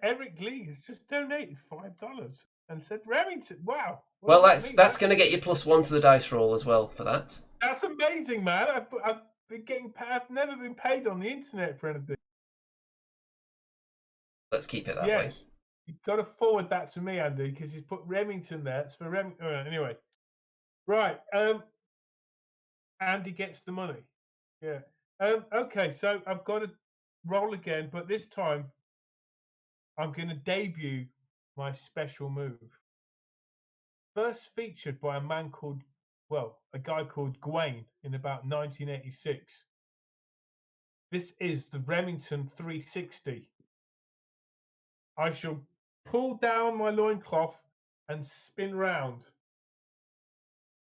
Eric Lee has just donated $5 and said Remington. Wow. Well, that's going to get you +1 to the dice roll as well for that. That's amazing, man. I've been getting paid. I've never been paid on the internet for anything. Let's keep it that way. You've got to forward that to me, Andy, because he's put Remington there. It's for anyway. Right. Andy gets the money. Yeah. Okay, so I've got to roll again, but this time I'm going to debut my special move. First featured by a guy called Gawain in about 1986. This is the Remington 360. I shall pull down my loincloth and spin round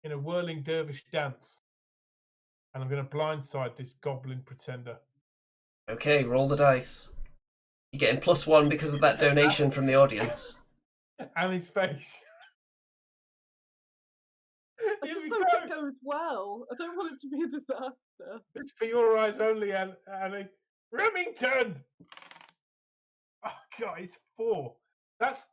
in a whirling dervish dance. And I'm going to blindside this goblin pretender. Okay, roll the dice. You're getting +1 because of that donation from the audience. And his face. I just hope it goes well. I don't want it to be a disaster. It's for your eyes only, Annie. Remington! Oh, God, it's 4. That's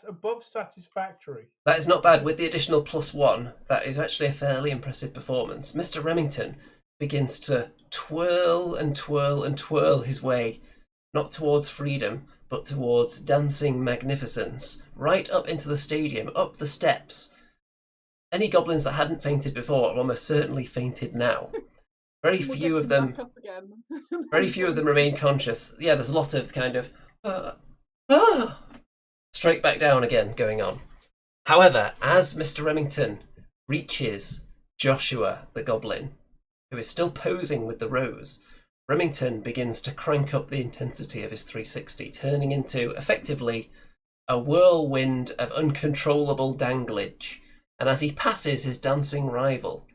above satisfactory. That is not bad. With the additional +1, that is actually a fairly impressive performance. Mr. Remington begins to twirl and twirl and twirl his way, not towards freedom, but towards dancing magnificence, right up into the stadium, up the steps. Any goblins that hadn't fainted before are almost certainly fainted now. Very few of them remain conscious. Yeah, there's a lot of kind of straight back down again going on. However, as Mr. Remington reaches Joshua the goblin, who is still posing with the rose, Remington begins to crank up the intensity of his 360, turning into, effectively, a whirlwind of uncontrollable danglage. And as he passes his dancing rival,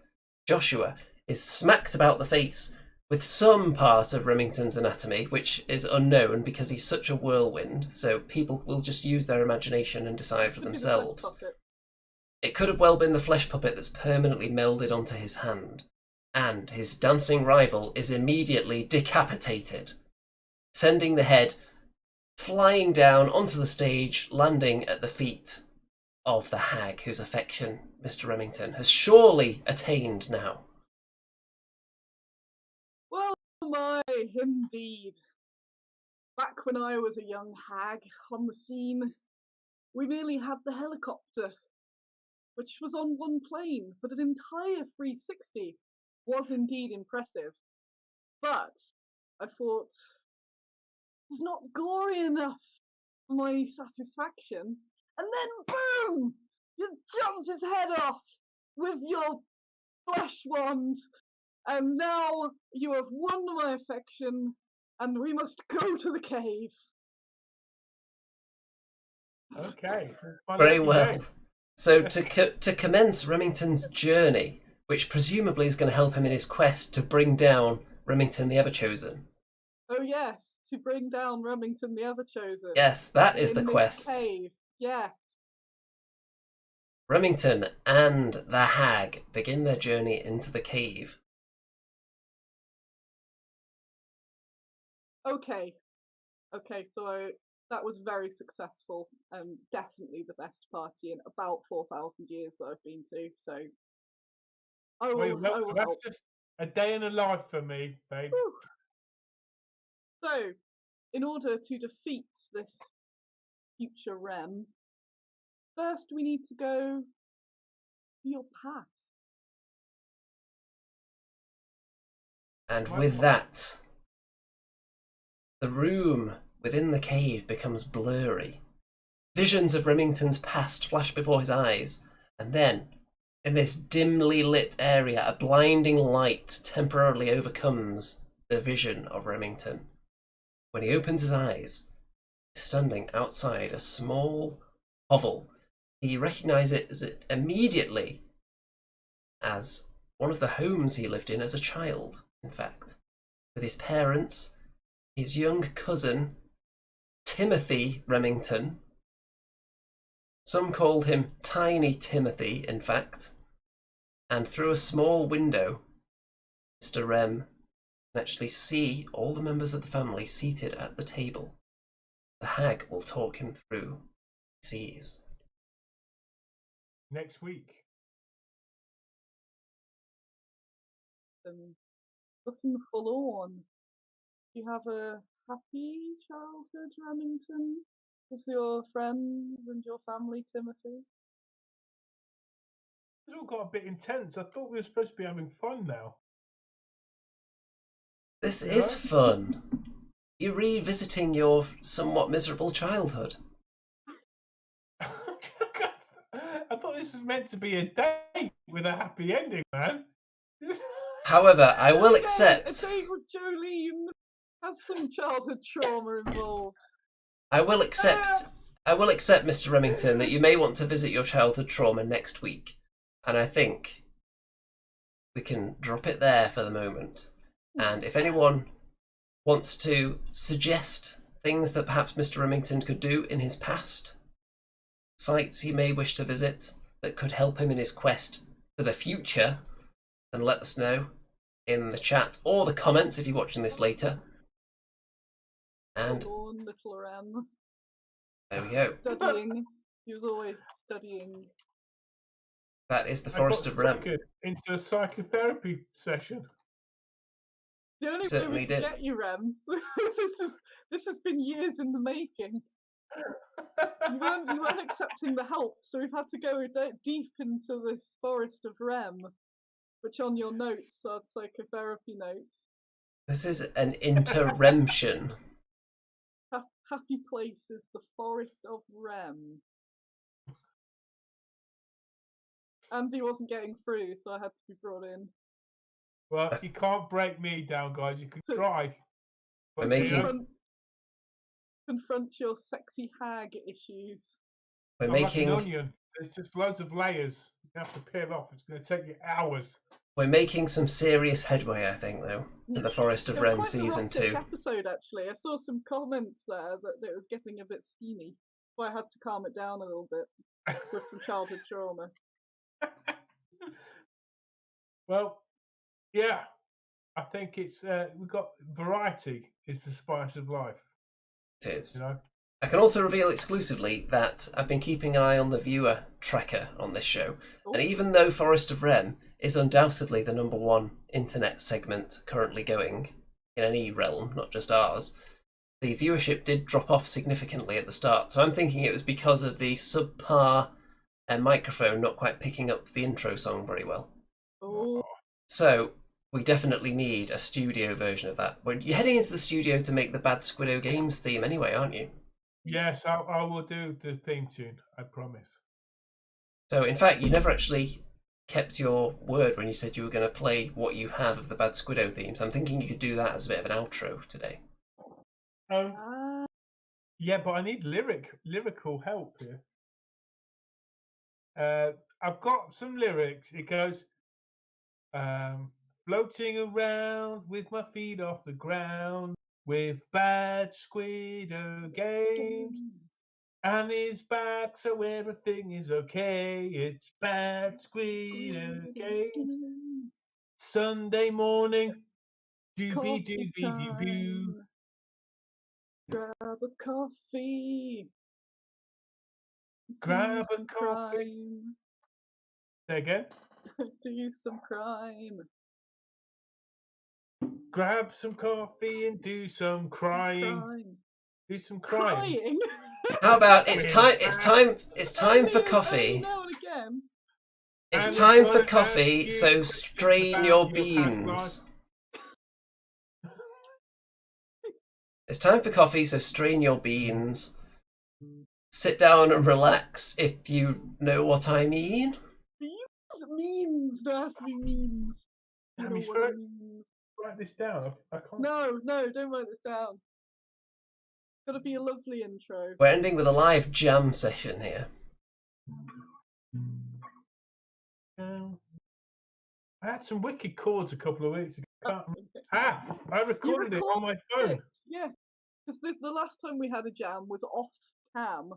Joshua is smacked about the face with some part of Remington's anatomy, which is unknown because he's such a whirlwind, so people will just use their imagination and decide for themselves. It could have well been the flesh puppet that's permanently melded onto his hand, and his dancing rival is immediately decapitated, sending the head flying down onto the stage, landing at the feet of the hag whose affection Mr. Remington has surely attained now. Well, my, indeed. Back when I was a young hag on the scene, we merely had the helicopter, which was on one plane, but an entire 360 was indeed impressive. But I thought, it's not gory enough for my satisfaction. And then, boom! You jumped his head off with your flesh wand. And now you have won my affection, and we must go to the cave. Okay. Very well. So to commence Remington's journey, which presumably is going to help him in his quest to bring down Remington the Everchosen. Oh yes, to bring down Remington the Everchosen. Yes, that is the quest. Cave. Yeah. Remington and the hag begin their journey into the cave. Okay, so that was very successful and definitely the best party in about 4,000 years that I've been to, so I will that's help. just a day in a life for me, babe. Whew. So, in order to defeat this future REM, first we need to go to your past. And with that, the room within the cave becomes blurry. Visions of Remington's past flash before his eyes, and then, in this dimly lit area, a blinding light temporarily overcomes the vision of Remington. When he opens his eyes, he's standing outside a small hovel He recognises it immediately as one of the homes he lived in as a child, in fact, with his parents, his young cousin, Timothy Remington. Some called him Tiny Timothy, in fact, and through a small window, Mr. Rem can actually see all the members of the family seated at the table. The hag will talk him through what he sees. Next week. Looking forlorn. Do you have a happy childhood, Remington, with your friends and your family, Timothy? It's all got a bit intense. I thought we were supposed to be having fun now. This is fun. You're revisiting your somewhat miserable childhood. I thought this was meant to be a date with a happy ending, man. However, I will accept. A date with Jolene has some childhood trauma involved. I will accept, Mr. Remington, that you may want to visit your childhood trauma next week, and I think we can drop it there for the moment. And if anyone wants to suggest things that perhaps Mr. Remington could do in his past, sites he may wish to visit that could help him in his quest for the future, then let us know in the chat or the comments if you're watching this later. And little Rem. There we go. Studying. He was always studying. That is the Forest of Rem. Into a psychotherapy session. The only Certainly way we did. get you, Rem. This has been years in the making. You weren't accepting the help, so we've had to go deep into this Forest of Rem, which on your notes are psychotherapy notes. This is an interremtion. Happy place is the Forest of Rem. Andy wasn't getting through, so I had to be brought in. Well, you can't break me down, guys. You can try. We're making... Confront your sexy hag issues. We're Like making... an onion. There's just loads of layers. You have to peel off. It's going to take you hours. We're making some serious headway, I think, though, in the Forest of Rem season 2. Episode, actually. I saw some comments there that it was getting a bit steamy, so I had to calm it down a little bit with some childhood trauma. Well, yeah, I think it's we've got variety is the spice of life. It is. You know? I can also reveal exclusively that I've been keeping an eye on the viewer tracker on this show, and even though Forest of Rem is undoubtedly the #1 internet segment currently going in any realm, not just ours, the viewership did drop off significantly at the start. So I'm thinking it was because of the subpar microphone not quite picking up the intro song very well. Oh. So we definitely need a studio version of that. But you're heading into the studio to make the Bad Squiddo Games theme anyway, aren't you? Yes, I will do the theme tune, I promise. So in fact, you never actually kept your word when you said you were going to play what you have of the Bad Squiddo theme. So I'm thinking you could do that as a bit of an outro today. Yeah, but I need lyrical help here. I've got some lyrics. It goes, floating around with my feet off the ground with Bad Squiddo Games. And he's back, so everything is okay. It's Bad Squiddo Games. Sunday morning, doobie doobie dooboo. Grab a coffee. Grab a coffee. Say again. Do some crime. Grab some coffee and do some crying. Do some crying. How about it's time for coffee. Now and again. It's time for coffee, so strain your beans. It's time for coffee, so strain your beans. Sit down and relax, if you know what I mean. Means, there has to be means. Damn, you should write this down. I can't. No, don't write this down. It's gotta be a lovely intro. We're ending with a live jam session here. I had some wicked chords a couple of weeks ago. I recorded it on my phone. Yeah, because the last time we had a jam was off cam.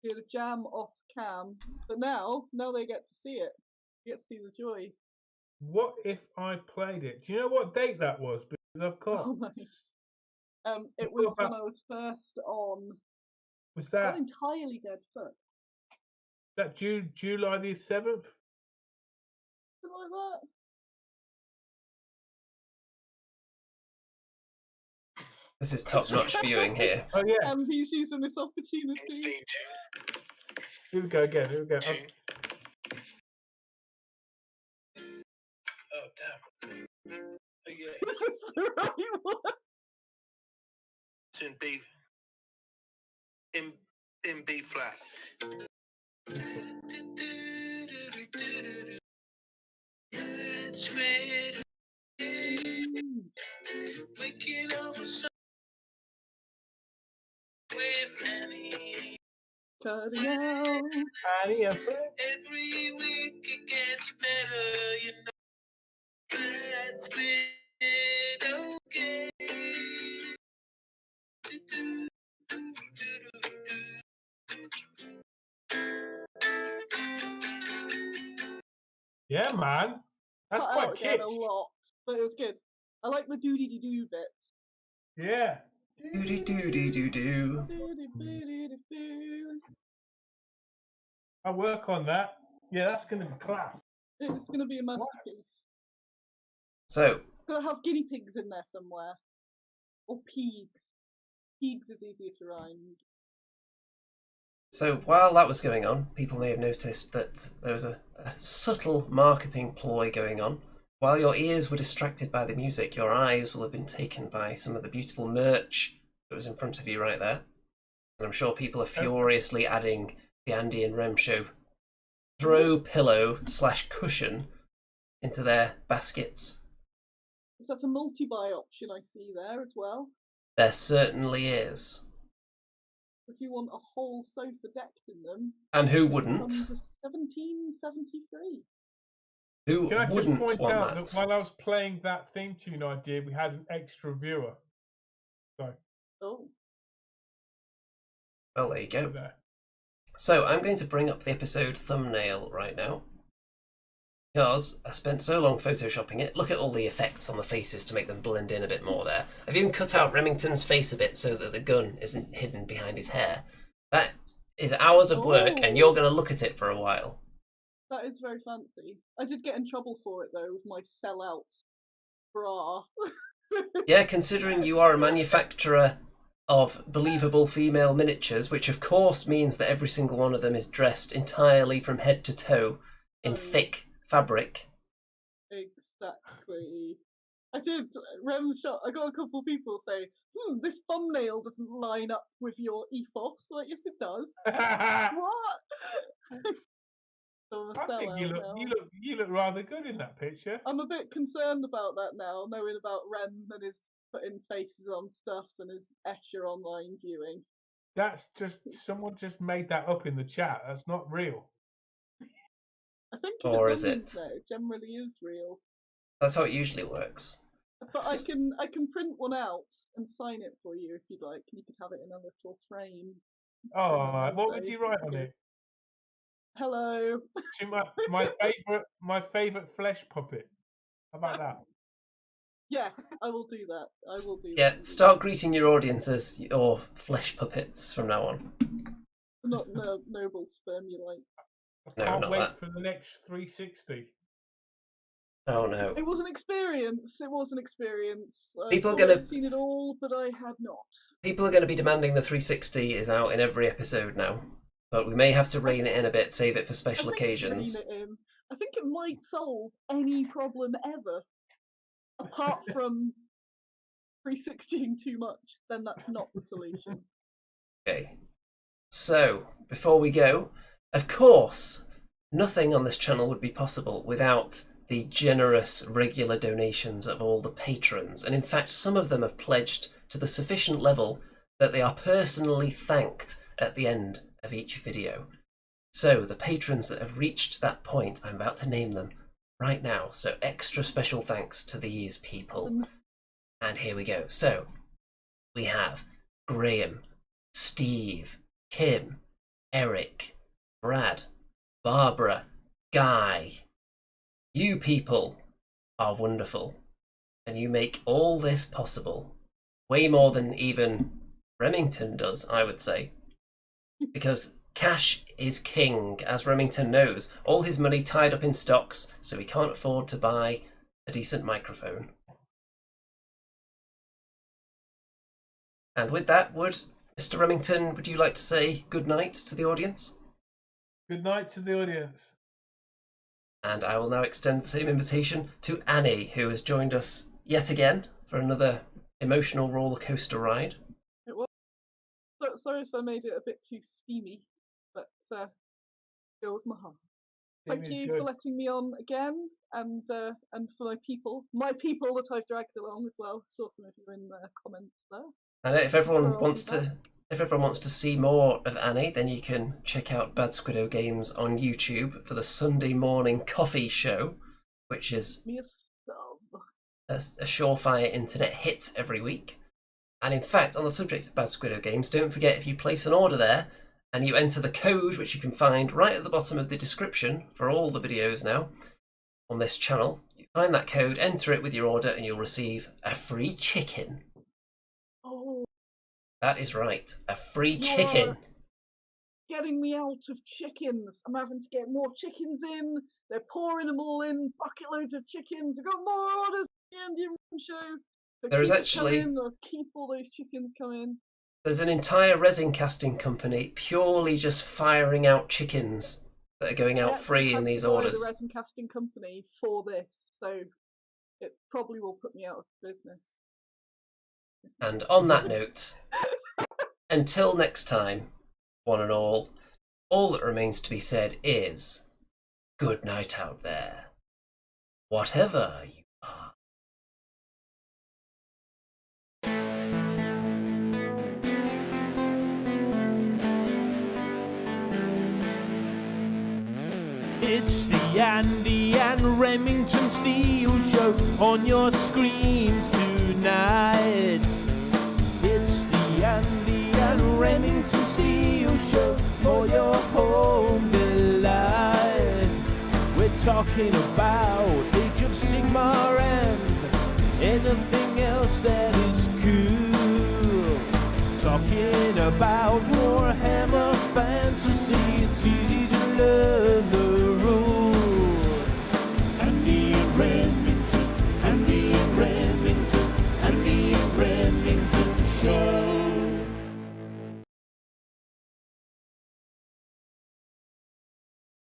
We had a jam off cam, but now they get to see it. You get to see the joy. What if I played it? Do you know what date that was? Because I've got. Oh my. It was when I was first on. Was that entirely dead foot? That July the 7th? Something like that. This is top-notch viewing here. Oh yeah. He's using this opportunity. Here we go again. Here we go. Oh damn. Oh, yeah. The right one. It's in B. In B flat. Waking up with Annie. Cutting out. Annie, Every week it gets better, you know. That's been okay. Yeah, man. That's Cut quite out again kitsch. a lot, but it was good. I like the doody-doo bits. Yeah. Doody-doody-doo-doo. I'll work on that. Yeah, that's going to be class. It's going to be a masterpiece. So, Gotta have guinea pigs in there somewhere. Or pigs. Pigs is easier to rhyme. So while that was going on, people may have noticed that there was a subtle marketing ploy going on. While your ears were distracted by the music, your eyes will have been taken by some of the beautiful merch that was in front of you right there. And I'm sure people are furiously adding the Andy and Rem Show throw pillow / cushion into their baskets. Is that a multi-buy option I see there as well? There certainly is. If you want a whole sofa decked in them. And who wouldn't? $17.73. Who Can I just wouldn't point want out that? while I was playing that theme tune idea, we had an extra viewer. So. Oh. Well, there you go. There. So I'm going to bring up the episode thumbnail right now. Because I spent so long photoshopping it. Look at all the effects on the faces to make them blend in a bit more there. I've even cut out Remington's face a bit so that the gun isn't hidden behind his hair. That is hours of work and you're going to look at it for a while. That is very fancy. I did get in trouble for it though with my sellout bra. Yeah, considering you are a manufacturer of believable female miniatures, which of course means that every single one of them is dressed entirely from head to toe in thick fabric. Exactly. I did REM shot. I got a couple of people say, this thumbnail doesn't line up with your ethos. Like, yes, it does. What? So I think you look rather good in that picture. I'm a bit concerned about that now, knowing about Rem and his putting faces on stuff and his Escher online viewing. That's just someone just made that up in the chat. That's not real. I think or is it? It generally is real. That's how it usually works. But I can print one out and sign it for you if you'd like. You could have it in a little frame. Oh, what would you write on it? Hello. To my favorite flesh puppet. How about that? Yeah, I will do that. I will do that. Yeah, start greeting your audience as your flesh puppets from now on. Not noble spermulite. I can't wait for the next 360. Oh no. It was an experience. It was an experience. People are gonna I've seen it all, but I had not. People are going to be demanding the 360 is out in every episode now. But we may have to rein it in a bit, save it for special occasions. I think it might solve any problem ever. Apart from 360ing too much, then that's not the solution. Okay. So, before we go, of course, nothing on this channel would be possible without the generous regular donations of all the patrons. And in fact, some of them have pledged to the sufficient level that they are personally thanked at the end of each video. So, the patrons that have reached that point, I'm about to name them right now. So extra special thanks to these people. Um, And here we go. So we have Graham, Steve, Kim, Eric, Brad, Barbara, Guy. You people are wonderful, and you make all this possible. Way more than even Remington does, I would say. Because cash is king, as Remington knows. All his money tied up in stocks, so he can't afford to buy a decent microphone. And with that, Mr. Remington, would you like to say good night to the audience? Good night to the audience. And I will now extend the same invitation to Annie, who has joined us yet again for another emotional roller coaster ride. It was. Sorry if I made it a bit too steamy, but filled my heart. Thank you for letting me on again, and for my people that I've dragged along as well. Saw some of you in the comments there. And if everyone wants to see more of Annie, then you can check out Bad Squiddo Games on YouTube for the Sunday morning coffee show, which is a surefire internet hit every week. And in fact, on the subject of Bad Squiddo Games, don't forget, if you place an order there and you enter the code, which you can find right at the bottom of the description for all the videos now on this channel, you find that code, enter it with your order, and you'll receive a free chicken. Oh, that is right, a free chicken. Getting me out of chickens. I'm having to get more chickens in. They're pouring them all in, bucket loads of chickens. I've got more orders for the Andy and Rem show. So there is actually keep all those chickens coming. There's an entire resin casting company purely just firing out chickens that are going out free in these orders. The resin casting company for this, so it probably will put me out of business. And on that note, until next time, one and all that remains to be said is good night out there, whatever you are. It's the Andy and Remington Steel Show on your screens tonight. It's the Andy and Remington Steel Show for your home delight. We're talking about Age of Sigmar and anything else that is cool. Talking about war